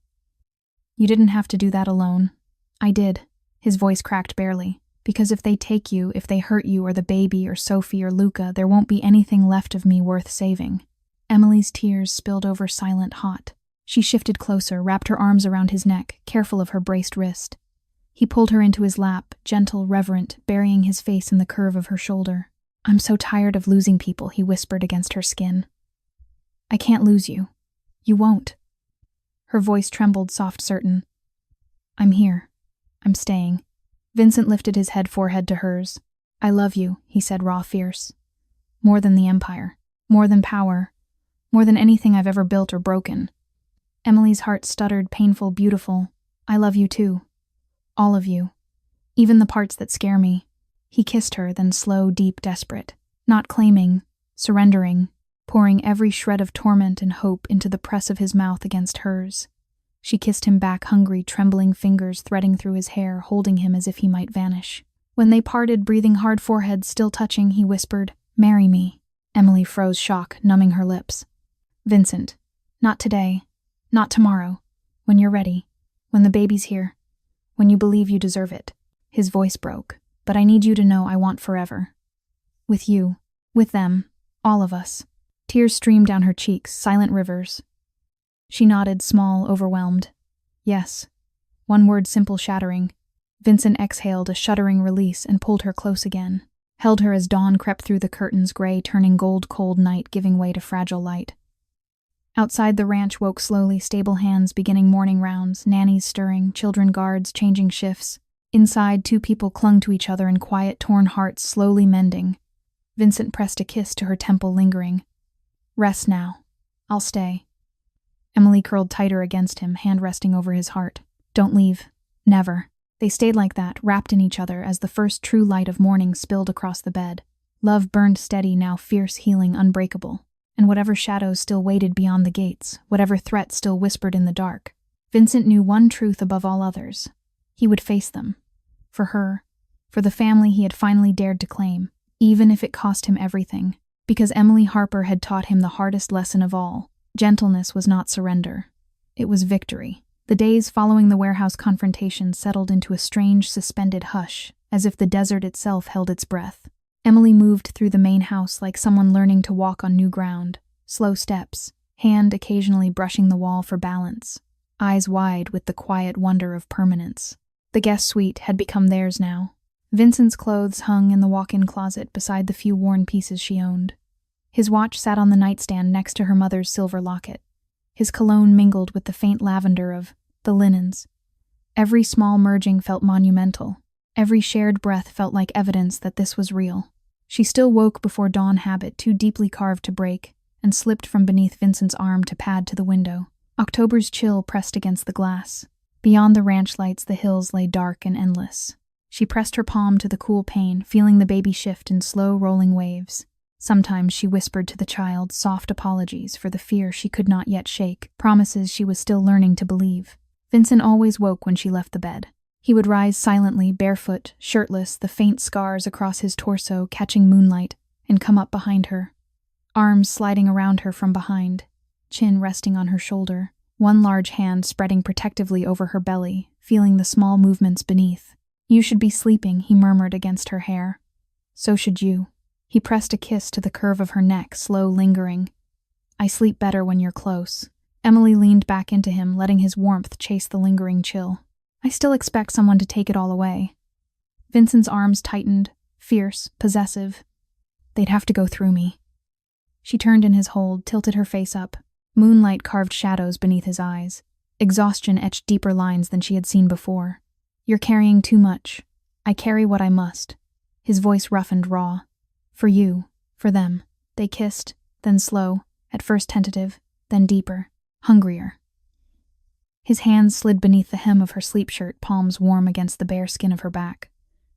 "You didn't have to do that alone." "I did." His voice cracked barely. "Because if they take you, if they hurt you or the baby or Sophie or Luca, there won't be anything left of me worth saving." Emily's tears spilled over silent hot. She shifted closer, wrapped her arms around his neck, careful of her braced wrist. He pulled her into his lap, gentle, reverent, burying his face in the curve of her shoulder. "I'm so tired of losing people," he whispered against her skin. "I can't lose you. You won't." Her voice trembled, soft, certain. "I'm here. I'm staying." Vincent lifted his forehead to hers. "I love you," he said, raw, fierce. "More than the Empire. More than power. More than anything I've ever built or broken." Emily's heart stuttered, painful, beautiful. "I love you too. All of you. Even the parts that scare me." He kissed her, then slow, deep, desperate. Not claiming, surrendering, pouring every shred of torment and hope into the press of his mouth against hers. She kissed him back, hungry, trembling fingers threading through his hair, holding him as if he might vanish. When they parted, breathing hard, foreheads still touching, he whispered, "Marry me." Emily froze, shock numbing her lips. "Vincent, not today. Not tomorrow. When you're ready. When the baby's here. When you believe you deserve it." His voice broke. "But I need you to know I want forever. With you. With them. All of us." Tears streamed down her cheeks, silent rivers. She nodded, small, overwhelmed. "Yes." One word, simple, shattering. Vincent exhaled a shuddering release and pulled her close again. Held her as dawn crept through the curtains, gray turning gold, cold night giving way to fragile light. Outside the ranch woke slowly, stable hands beginning morning rounds, nannies stirring, children guards changing shifts. Inside, two people clung to each other in quiet, torn hearts slowly mending. Vincent pressed a kiss to her temple, lingering. "Rest now. I'll stay." Emily curled tighter against him, hand resting over his heart. "Don't leave. Never." They stayed like that, wrapped in each other as the first true light of morning spilled across the bed. Love burned steady, now fierce, healing, unbreakable. And whatever shadows still waited beyond the gates, whatever threats still whispered in the dark, Vincent knew one truth above all others. He would face them. For her. For the family he had finally dared to claim, even if it cost him everything. Because Emily Harper had taught him the hardest lesson of all. Gentleness was not surrender. It was victory. The days following the warehouse confrontation settled into a strange, suspended hush, as if the desert itself held its breath. Emily moved through the main house like someone learning to walk on new ground. Slow steps, hand occasionally brushing the wall for balance, eyes wide with the quiet wonder of permanence. The guest suite had become theirs now. Vincent's clothes hung in the walk-in closet beside the few worn pieces she owned. His watch sat on the nightstand next to her mother's silver locket. His cologne mingled with the faint lavender of the linens. Every small merging felt monumental. Every shared breath felt like evidence that this was real. She still woke before dawn, habit too deeply carved to break, and slipped from beneath Vincent's arm to pad to the window. October's chill pressed against the glass. Beyond the ranch lights, the hills lay dark and endless. She pressed her palm to the cool pane, feeling the baby shift in slow, rolling waves. Sometimes she whispered to the child soft apologies for the fear she could not yet shake, promises she was still learning to believe. Vincent always woke when she left the bed. He would rise silently, barefoot, shirtless, the faint scars across his torso catching moonlight, and come up behind her. Arms sliding around her from behind, chin resting on her shoulder, one large hand spreading protectively over her belly, feeling the small movements beneath. "You should be sleeping," he murmured against her hair. "So should you." He pressed a kiss to the curve of her neck, slow, lingering. "I sleep better when you're close." Emily leaned back into him, letting his warmth chase the lingering chill. "I still expect someone to take it all away." Vincent's arms tightened, fierce, possessive. "They'd have to go through me." She turned in his hold, tilted her face up. Moonlight carved shadows beneath his eyes. Exhaustion etched deeper lines than she had seen before. "You're carrying too much. I carry what I must." His voice roughened, raw. "For you. For them." They kissed, then slow, at first tentative. then deeper, hungrier. His hands slid beneath the hem of her sleep shirt, palms warm against the bare skin of her back,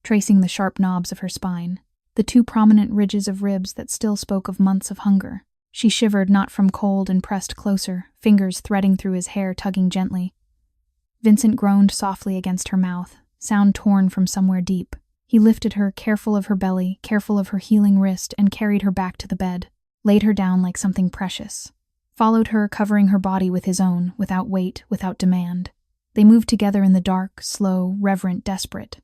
tracing the sharp knobs of her spine, the two prominent ridges of ribs that still spoke of months of hunger. She shivered, not from cold, and pressed closer, fingers threading through his hair, tugging gently. Vincent groaned softly against her mouth, sound torn from somewhere deep. He lifted her, careful of her belly, careful of her healing wrist, and carried her back to the bed, laid her down like something precious. Followed her, covering her body with his own, without weight, without demand. They moved together in the dark, slow, reverent, desperate.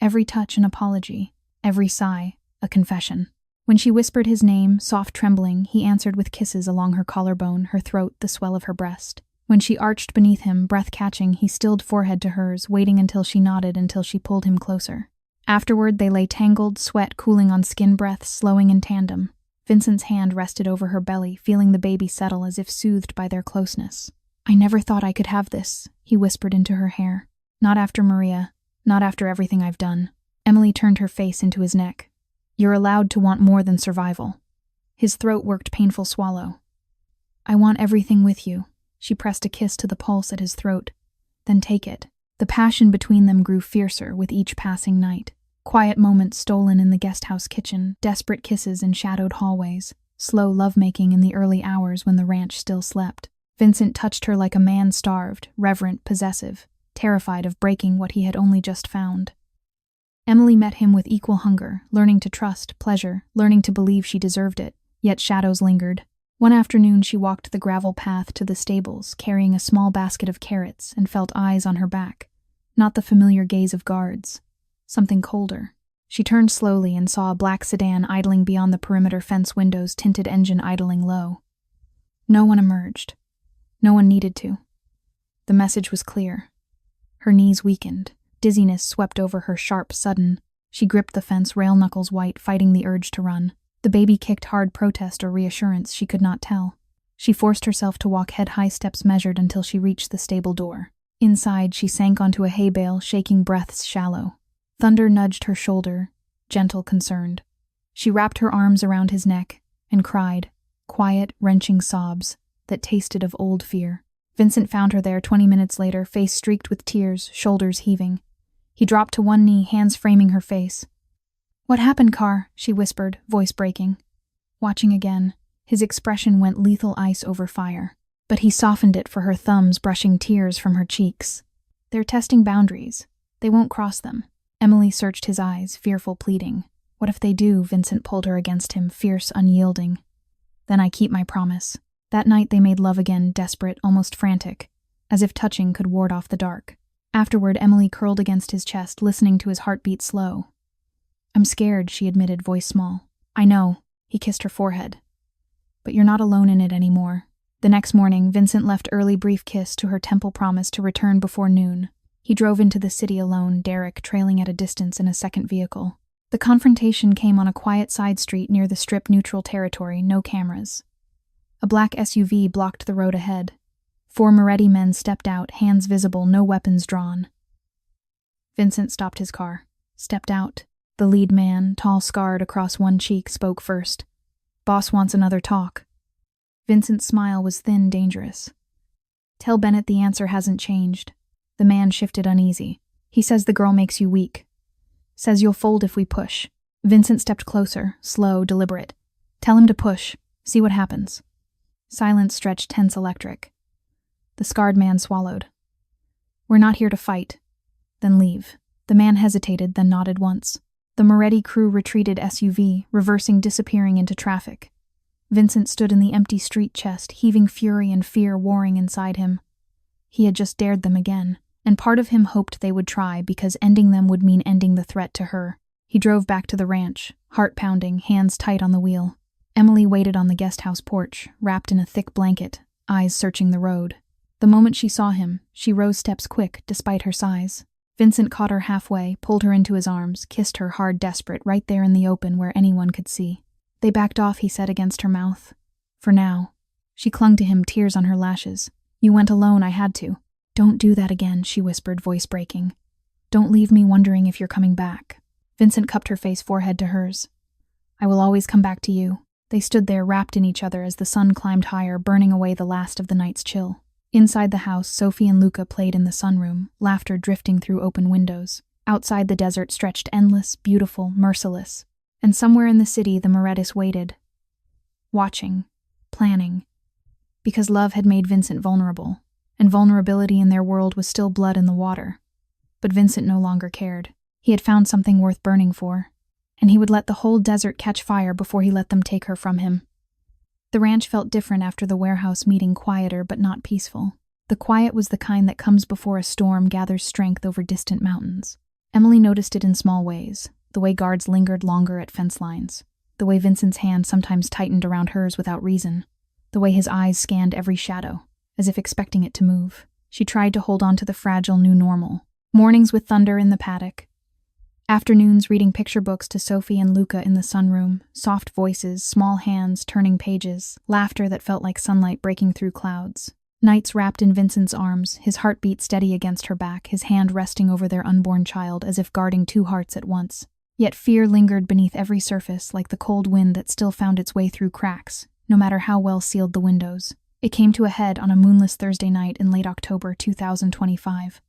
Every touch an apology, every sigh a confession. When she whispered his name, soft trembling, he answered with kisses along her collarbone, her throat, the swell of her breast. When she arched beneath him, breath catching, he stilled forehead to hers, waiting until she nodded, until she pulled him closer. Afterward, they lay tangled, sweat cooling on skin breaths, slowing in tandem. Vincent's hand rested over her belly, feeling the baby settle as if soothed by their closeness. "I never thought I could have this," he whispered into her hair. "Not after Maria, not after everything I've done." Emily turned her face into his neck. "You're allowed to want more than survival." His throat worked painful swallow. "I want everything with you." She pressed a kiss to the pulse at his throat. "Then take it." The passion between them grew fiercer with each passing night. Quiet moments stolen in the guesthouse kitchen, desperate kisses in shadowed hallways, slow lovemaking in the early hours when the ranch still slept. Vincent touched her like a man starved, reverent, possessive, terrified of breaking what he had only just found. Emily met him with equal hunger, learning to trust pleasure, learning to believe she deserved it, yet shadows lingered. One afternoon she walked the gravel path to the stables, carrying a small basket of carrots, and felt eyes on her back. Not the familiar gaze of guards. Something colder. She turned slowly and saw a black sedan idling beyond the perimeter fence windows, tinted engine idling low. No one emerged. No one needed to. The message was clear. Her knees weakened. Dizziness swept over her, sharp, sudden. She gripped the fence, rail knuckles white, fighting the urge to run. The baby kicked hard, protest or reassurance, she could not tell. She forced herself to walk head-high, steps measured, until she reached the stable door. Inside, she sank onto a hay bale, shaking breaths shallow. Thunder nudged her shoulder, gentle, concerned. She wrapped her arms around his neck and cried, quiet, wrenching sobs that tasted of old fear. Vincent found her there 20 minutes later, face streaked with tears, shoulders heaving. He dropped to one knee, hands framing her face. "What happened, Carr?" she whispered, voice breaking. Watching again, his expression went lethal ice over fire, but he softened it for her thumbs brushing tears from her cheeks. "They're testing boundaries. They won't cross them." Emily searched his eyes, fearful, pleading. "What if they do?" Vincent pulled her against him, fierce, unyielding. "Then I keep my promise." That night they made love again, desperate, almost frantic, as if touching could ward off the dark. Afterward, Emily curled against his chest, listening to his heartbeat slow. "I'm scared," she admitted, voice small. "I know." He kissed her forehead. "But you're not alone in it anymore." The next morning, Vincent left early, brief kiss to her temple promise to return before noon. He drove into the city alone, Derek trailing at a distance in a second vehicle. The confrontation came on a quiet side street near the strip, neutral territory, no cameras. A black SUV blocked the road ahead. 4 Moretti men stepped out, hands visible, no weapons drawn. Vincent stopped his car, stepped out. The lead man, tall, scarred across one cheek, spoke first. "Boss wants another talk." Vincent's smile was thin, dangerous. "Tell Bennett the answer hasn't changed." The man shifted, uneasy. "He says the girl makes you weak. Says you'll fold if we push." Vincent stepped closer, slow, deliberate. "Tell him to push. See what happens." Silence stretched, tense, electric. The scarred man swallowed. "We're not here to fight." "Then leave." The man hesitated, then nodded once. The Moretti crew retreated SUV, reversing, disappearing into traffic. Vincent stood in the empty street chest, heaving fury and fear warring inside him. He had just dared them again, and part of him hoped they would try, because ending them would mean ending the threat to her. He drove back to the ranch, heart pounding, hands tight on the wheel. Emily waited on the guest house porch, wrapped in a thick blanket, eyes searching the road. The moment she saw him, she rose steps quick, despite her size. Vincent caught her halfway, pulled her into his arms, kissed her hard, desperate, right there in the open where anyone could see. They backed off, he said against her mouth. "For now." She clung to him, tears on her lashes. "You went alone, I had to." "Don't do that again," she whispered, voice breaking. "Don't leave me wondering if you're coming back." Vincent cupped her face, forehead to hers. "I will always come back to you." They stood there wrapped in each other as the sun climbed higher, burning away the last of the night's chill. Inside the house, Sophie and Luca played in the sunroom, laughter drifting through open windows. Outside, the desert stretched endless, beautiful, merciless. And somewhere in the city, the Morettis waited. Watching. Planning. Because love had made Vincent vulnerable, and vulnerability in their world was still blood in the water. But Vincent no longer cared. He had found something worth burning for, and he would let the whole desert catch fire before he let them take her from him. The ranch felt different after the warehouse meeting, quieter but not peaceful. The quiet was the kind that comes before a storm gathers strength over distant mountains. Emily noticed it in small ways, the way guards lingered longer at fence lines, the way Vincent's hand sometimes tightened around hers without reason, the way his eyes scanned every shadow, as if expecting it to move. She tried to hold on to the fragile new normal. Mornings with thunder in the paddock. Afternoons reading picture books to Sophie and Luca in the sunroom, soft voices, small hands turning pages, laughter that felt like sunlight breaking through clouds. Nights wrapped in Vincent's arms, his heartbeat steady against her back, his hand resting over their unborn child as if guarding two hearts at once. Yet fear lingered beneath every surface, like the cold wind that still found its way through cracks, no matter how well sealed the windows. It came to a head on a moonless Thursday night in late October 2025.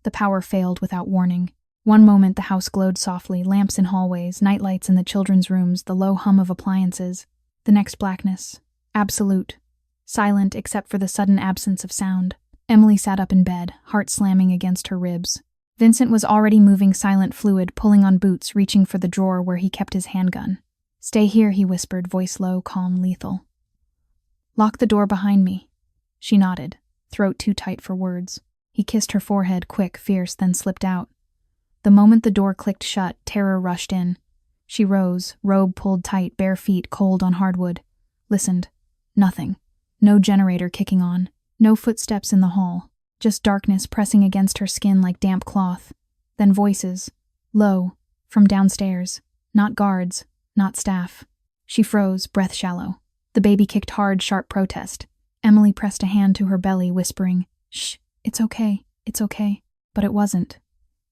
The power failed without warning. One moment the house glowed softly, lamps in hallways, nightlights in the children's rooms, the low hum of appliances. The next blackness. Absolute. Silent except for the sudden absence of sound. Emily sat up in bed, heart slamming against her ribs. Vincent was already moving silent fluid, pulling on boots, reaching for the drawer where he kept his handgun. "Stay here," he whispered, voice low, calm, lethal. "Lock the door behind me." She nodded, throat too tight for words. He kissed her forehead, quick, fierce, then slipped out. The moment the door clicked shut, terror rushed in. She rose, robe pulled tight, bare feet cold on hardwood. Listened. Nothing. No generator kicking on. No footsteps in the hall. Just darkness pressing against her skin like damp cloth. Then voices. Low. From downstairs. Not guards. Not staff. She froze, breath shallow. The baby kicked hard, sharp protest. Emily pressed a hand to her belly, whispering, "Shh, it's okay, it's okay." But it wasn't.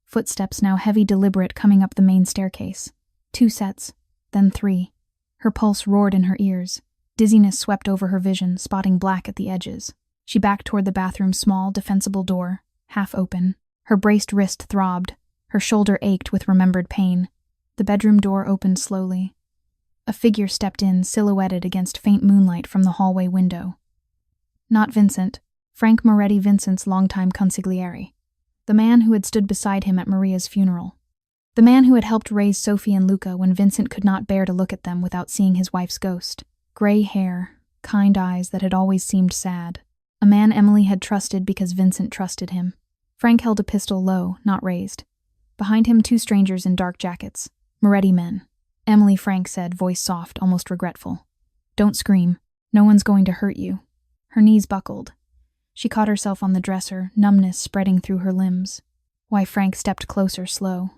Footsteps now heavy, deliberate, coming up the main staircase. 2 sets, then 3. Her pulse roared in her ears. Dizziness swept over her vision, spotting black at the edges. She backed toward the bathroom's small, defensible door, half open. Her braced wrist throbbed. Her shoulder ached with remembered pain. The bedroom door opened slowly. A figure stepped in, silhouetted against faint moonlight from the hallway window. Not Vincent. Frank Moretti, Vincent's longtime consigliere. The man who had stood beside him at Maria's funeral. The man who had helped raise Sophie and Luca when Vincent could not bear to look at them without seeing his wife's ghost. Gray hair, kind eyes that had always seemed sad. A man Emily had trusted because Vincent trusted him. Frank held a pistol low, not raised. Behind him, 2 strangers in dark jackets. Moretti men. "Emily," Frank said, voice soft, almost regretful. "Don't scream. No one's going to hurt you." Her knees buckled. She caught herself on the dresser, numbness spreading through her limbs. Why, Frank stepped closer, slow.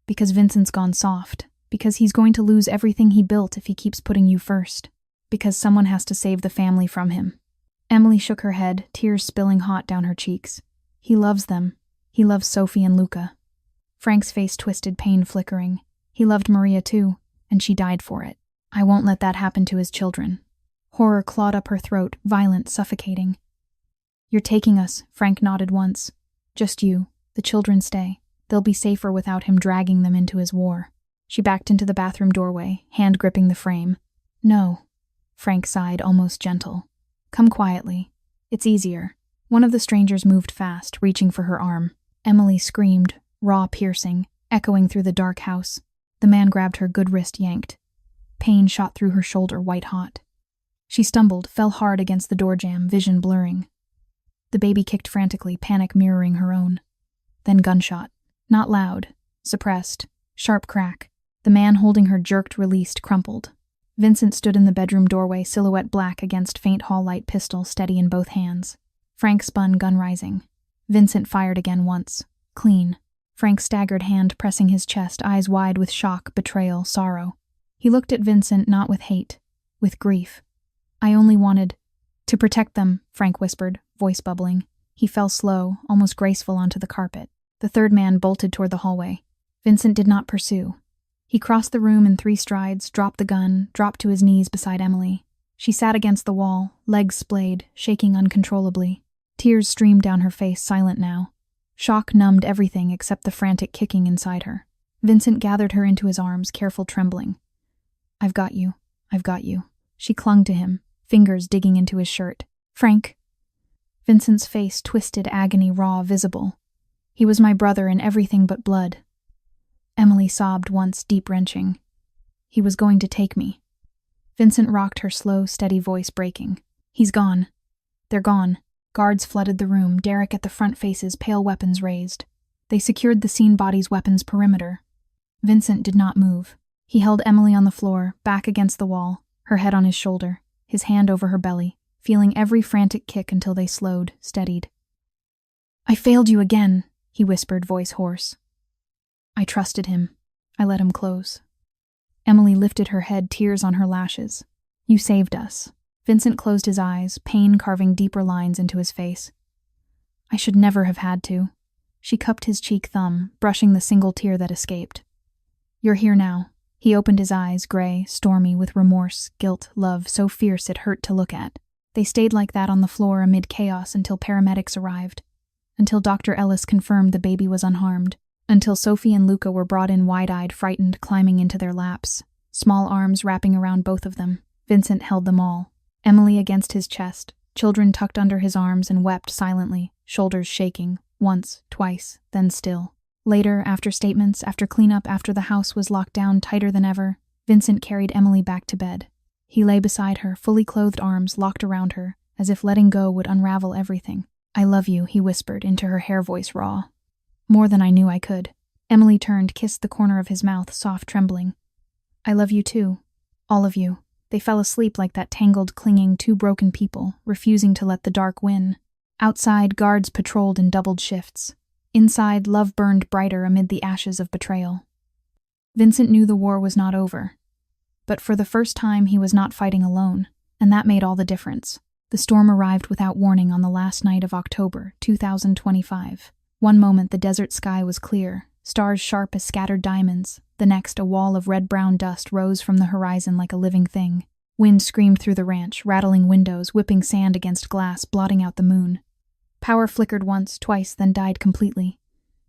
"Because Vincent's gone soft. Because he's going to lose everything he built if he keeps putting you first. Because someone has to save the family from him." Emily shook her head, tears spilling hot down her cheeks. "He loves them. He loves Sophie and Luca." Frank's face twisted, pain flickering. He loved Maria too, and she died for it. "I won't let that happen to his children." Horror clawed up her throat, violent, suffocating. "You're taking us," Frank nodded once. "Just you. The children stay. They'll be safer without him dragging them into his war." She backed into the bathroom doorway, hand gripping the frame. "No." Frank sighed, almost gentle. "Come quietly. It's easier." One of the strangers moved fast, reaching for her arm. Emily screamed, raw, piercing, echoing through the dark house. The man grabbed her, good wrist yanked. Pain shot through her shoulder, white hot. She stumbled, fell hard against the door jamb, vision blurring. The baby kicked frantically, panic mirroring her own. Then gunshot. Not loud. Suppressed. Sharp crack. The man holding her jerked, released, crumpled. Vincent stood in the bedroom doorway, silhouette black against faint hall light, pistol steady in both hands. Frank spun, gun rising. Vincent fired again once. Clean. Frank staggered, hand pressing his chest, eyes wide with shock, betrayal, sorrow. He looked at Vincent not with hate, with grief. "I only wanted to protect them," Frank whispered, voice bubbling. He fell slow, almost graceful onto the carpet. The third man bolted toward the hallway. Vincent did not pursue. He crossed the room in 3 strides, dropped the gun, dropped to his knees beside Emily. She sat against the wall, legs splayed, shaking uncontrollably. Tears streamed down her face, silent now. Shock numbed everything except the frantic kicking inside her. Vincent gathered her into his arms, careful trembling. I've got you. I've got you. She clung to him, fingers digging into his shirt. Frank. Vincent's face twisted, agony raw, visible. He was my brother in everything but blood. Emily sobbed once, deep-wrenching. He was going to take me. Vincent rocked her, slow, steady voice breaking. He's gone. They're gone. Guards flooded the room, Derek at the front faces, pale weapons raised. They secured the seen body's weapons perimeter. Vincent did not move. He held Emily on the floor, back against the wall, her head on his shoulder, his hand over her belly, feeling every frantic kick until they slowed, steadied. I failed you again, he whispered, voice hoarse. I trusted him. I let him close. Emily lifted her head, tears on her lashes. You saved us. Vincent closed his eyes, pain carving deeper lines into his face. I should never have had to. She cupped his cheek thumb, brushing the single tear that escaped. You're here now. He opened his eyes, gray, stormy, with remorse, guilt, love, so fierce it hurt to look at. They stayed like that on the floor amid chaos until paramedics arrived. Until Dr. Ellis confirmed the baby was unharmed. Until Sophie and Luca were brought in wide-eyed, frightened, climbing into their laps. Small arms wrapping around both of them. Vincent held them all. Emily against his chest, children tucked under his arms, and wept silently, shoulders shaking, once, twice, then still. Later, after statements, after cleanup, after the house was locked down tighter than ever, Vincent carried Emily back to bed. He lay beside her, fully clothed arms locked around her, as if letting go would unravel everything. I love you, he whispered, into her hair voice raw. More than I knew I could. Emily turned, kissed the corner of his mouth, soft, trembling. I love you too. All of you. They fell asleep like that tangled, clinging, 2 broken people, refusing to let the dark win. Outside, guards patrolled in doubled shifts. Inside, love burned brighter amid the ashes of betrayal. Vincent knew the war was not over. But for the first time, he was not fighting alone, and that made all the difference. The storm arrived without warning on the last night of October, 2025. One moment the desert sky was clear, stars sharp as scattered diamonds. The next, a wall of red-brown dust rose from the horizon like a living thing. Wind screamed through the ranch, rattling windows, whipping sand against glass, blotting out the moon. Power flickered once, twice, then died completely.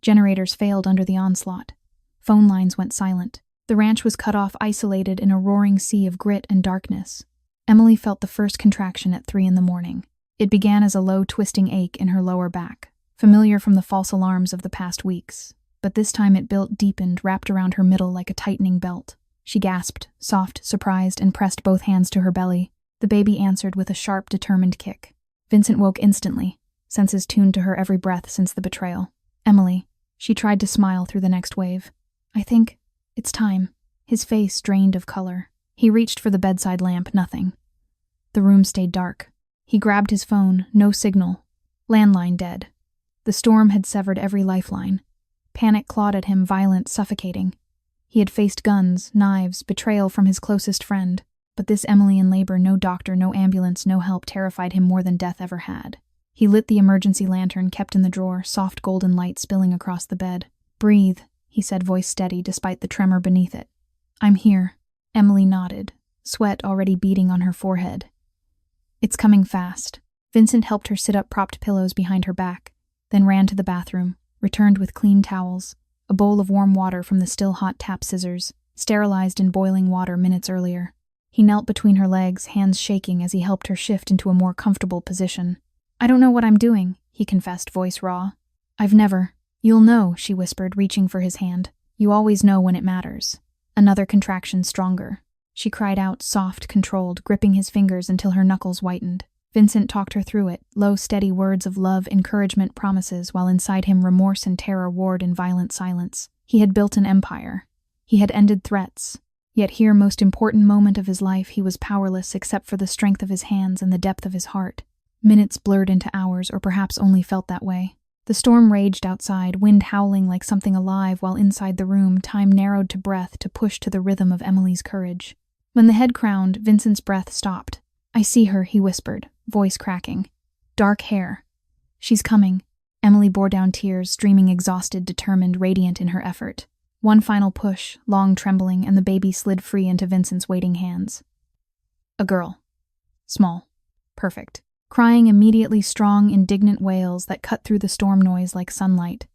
Generators failed under the onslaught. Phone lines went silent. The ranch was cut off, isolated in a roaring sea of grit and darkness. Emily felt the first contraction at 3 a.m. It began as a low, twisting ache in her lower back, familiar from the false alarms of the past weeks. But this time it built, deepened, wrapped around her middle like a tightening belt. She gasped, soft, surprised, and pressed both hands to her belly. The baby answered with a sharp, determined kick. Vincent woke instantly, senses tuned to her every breath since the betrayal. Emily. She tried to smile through the next wave. I think it's time. His face drained of color. He reached for the bedside lamp, nothing. The room stayed dark. He grabbed his phone, no signal. Landline dead. The storm had severed every lifeline. Panic clawed at him, violent, suffocating. He had faced guns, knives, betrayal from his closest friend. But this Emily in labor, no doctor, no ambulance, no help, terrified him more than death ever had. He lit the emergency lantern kept in the drawer, soft golden light spilling across the bed. Breathe, he said, voice steady despite the tremor beneath it. I'm here. Emily nodded, sweat already beading on her forehead. It's coming fast. Vincent helped her sit up, propped pillows behind her back, then ran to the bathroom, returned with clean towels, a bowl of warm water from the still hot tap scissors, sterilized in boiling water minutes earlier. He knelt between her legs, hands shaking as he helped her shift into a more comfortable position. I don't know what I'm doing, he confessed, voice raw. I've never. You'll know, she whispered, reaching for his hand. You always know when it matters. Another contraction stronger. She cried out, soft, controlled, gripping his fingers until her knuckles whitened. Vincent talked her through it, low, steady words of love, encouragement, promises, while inside him remorse and terror warred in violent silence. He had built an empire. He had ended threats. Yet here, most important moment of his life, he was powerless except for the strength of his hands and the depth of his heart. Minutes blurred into hours, or perhaps only felt that way. The storm raged outside, wind howling like something alive, while inside the room, time narrowed to breath to push to the rhythm of Emily's courage. When the head crowned, Vincent's breath stopped. I see her, he whispered, voice cracking. Dark hair. She's coming. Emily bore down tears, streaming exhausted, determined, radiant in her effort. One final push, long trembling, and the baby slid free into Vincent's waiting hands. A girl. Small. Perfect. Crying immediately strong, indignant wails that cut through the storm noise like sunlight.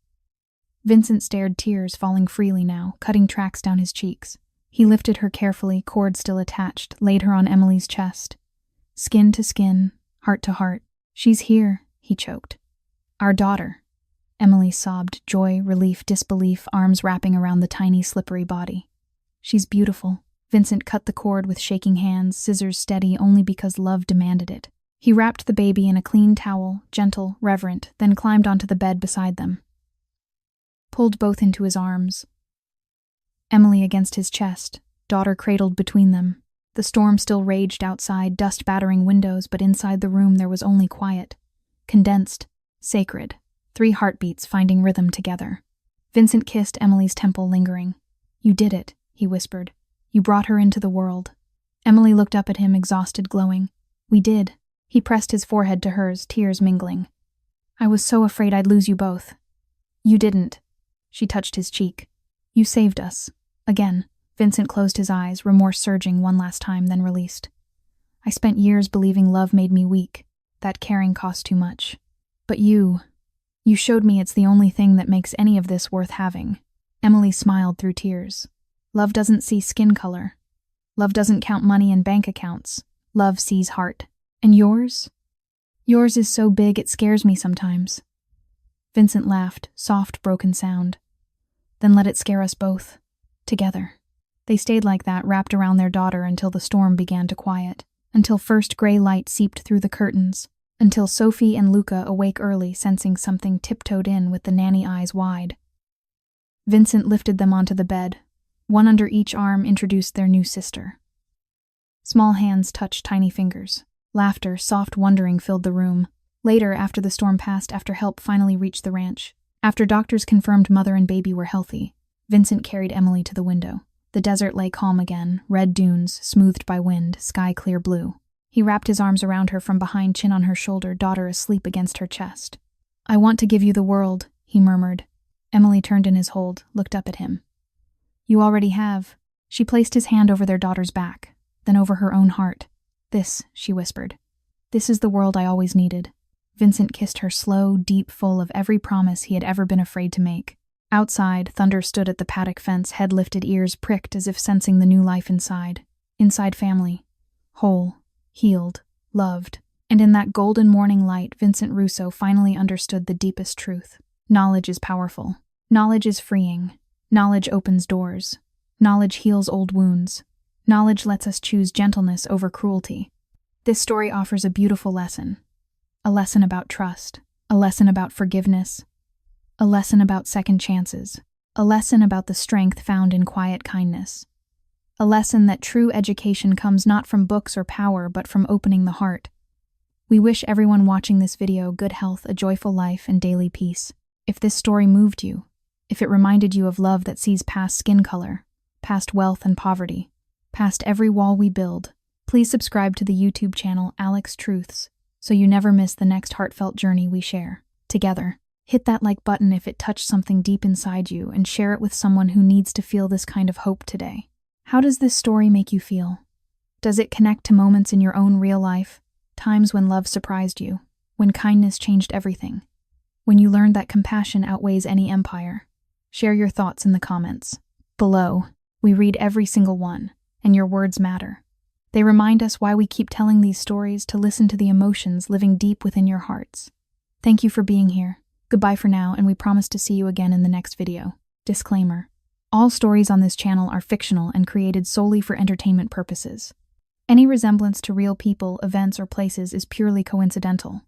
Vincent stared, tears falling freely now, cutting tracks down his cheeks. He lifted her carefully, cord still attached, laid her on Emily's chest. Skin to skin, heart to heart. She's here, he choked. Our daughter. Emily sobbed, joy, relief, disbelief, arms wrapping around the tiny, slippery body. She's beautiful. Vincent cut the cord with shaking hands, scissors steady only because love demanded it. He wrapped the baby in a clean towel, gentle, reverent, then climbed onto the bed beside them. Pulled both into his arms. Emily against his chest, daughter cradled between them. The storm still raged outside, dust battering windows, but inside the room there was only quiet. Condensed, sacred, 3 heartbeats finding rhythm together. Vincent kissed Emily's temple, lingering. You did it, he whispered. You brought her into the world. Emily looked up at him, exhausted, glowing. We did. He pressed his forehead to hers, tears mingling. I was so afraid I'd lose you both. You didn't. She touched his cheek. You saved us. Again. Vincent closed his eyes, remorse surging one last time, then released. I spent years believing love made me weak, that caring cost too much. But you showed me it's the only thing that makes any of this worth having. Emily smiled through tears. Love doesn't see skin color. Love doesn't count money in bank accounts. Love sees heart. And yours? Yours is so big it scares me sometimes. Vincent laughed, soft, broken sound. Then let it scare us both. Together. They stayed like that, wrapped around their daughter until the storm began to quiet, until first gray light seeped through the curtains, until Sophie and Luca, awake early, sensing something, tiptoed in with the nanny eyes wide. Vincent lifted them onto the bed. One under each arm, introduced their new sister. Small hands touched tiny fingers. Laughter, soft wondering, filled the room. Later, after the storm passed, after help finally reached the ranch, after doctors confirmed mother and baby were healthy, Vincent carried Emily to the window. The desert lay calm again, red dunes, smoothed by wind, sky clear blue. He wrapped his arms around her from behind, chin on her shoulder, daughter asleep against her chest. I want to give you the world, he murmured. Emily turned in his hold, looked up at him. You already have. She placed his hand over their daughter's back, then over her own heart. This, she whispered. This is the world I always needed. Vincent kissed her slow, deep, full of every promise he had ever been afraid to make. Outside, Thunder stood at the paddock fence, head lifted, ears pricked as if sensing the new life inside. Inside family. Whole, healed, loved. And in that golden morning light, Vincent Russo finally understood the deepest truth. Knowledge is powerful. Knowledge is freeing. Knowledge opens doors. Knowledge heals old wounds. Knowledge lets us choose gentleness over cruelty. This story offers a beautiful lesson. A lesson about trust. A lesson about forgiveness. A lesson about second chances. A lesson about the strength found in quiet kindness. A lesson that true education comes not from books or power, but from opening the heart. We wish everyone watching this video good health, a joyful life, and daily peace. If this story moved you, if it reminded you of love that sees past skin color, past wealth and poverty, past every wall we build, please subscribe to the YouTube channel Alex Truths so you never miss the next heartfelt journey we share together. Hit that like button if it touched something deep inside you, and share it with someone who needs to feel this kind of hope today. How does this story make you feel? Does it connect to moments in your own real life? Times when love surprised you, when kindness changed everything, when you learned that compassion outweighs any empire? Share your thoughts in the comments below. We read every single one, and your words matter. They remind us why we keep telling these stories, to listen to the emotions living deep within your hearts. Thank you for being here. Goodbye for now, and we promise to see you again in the next video. Disclaimer. All stories on this channel are fictional and created solely for entertainment purposes. Any resemblance to real people, events, or places is purely coincidental.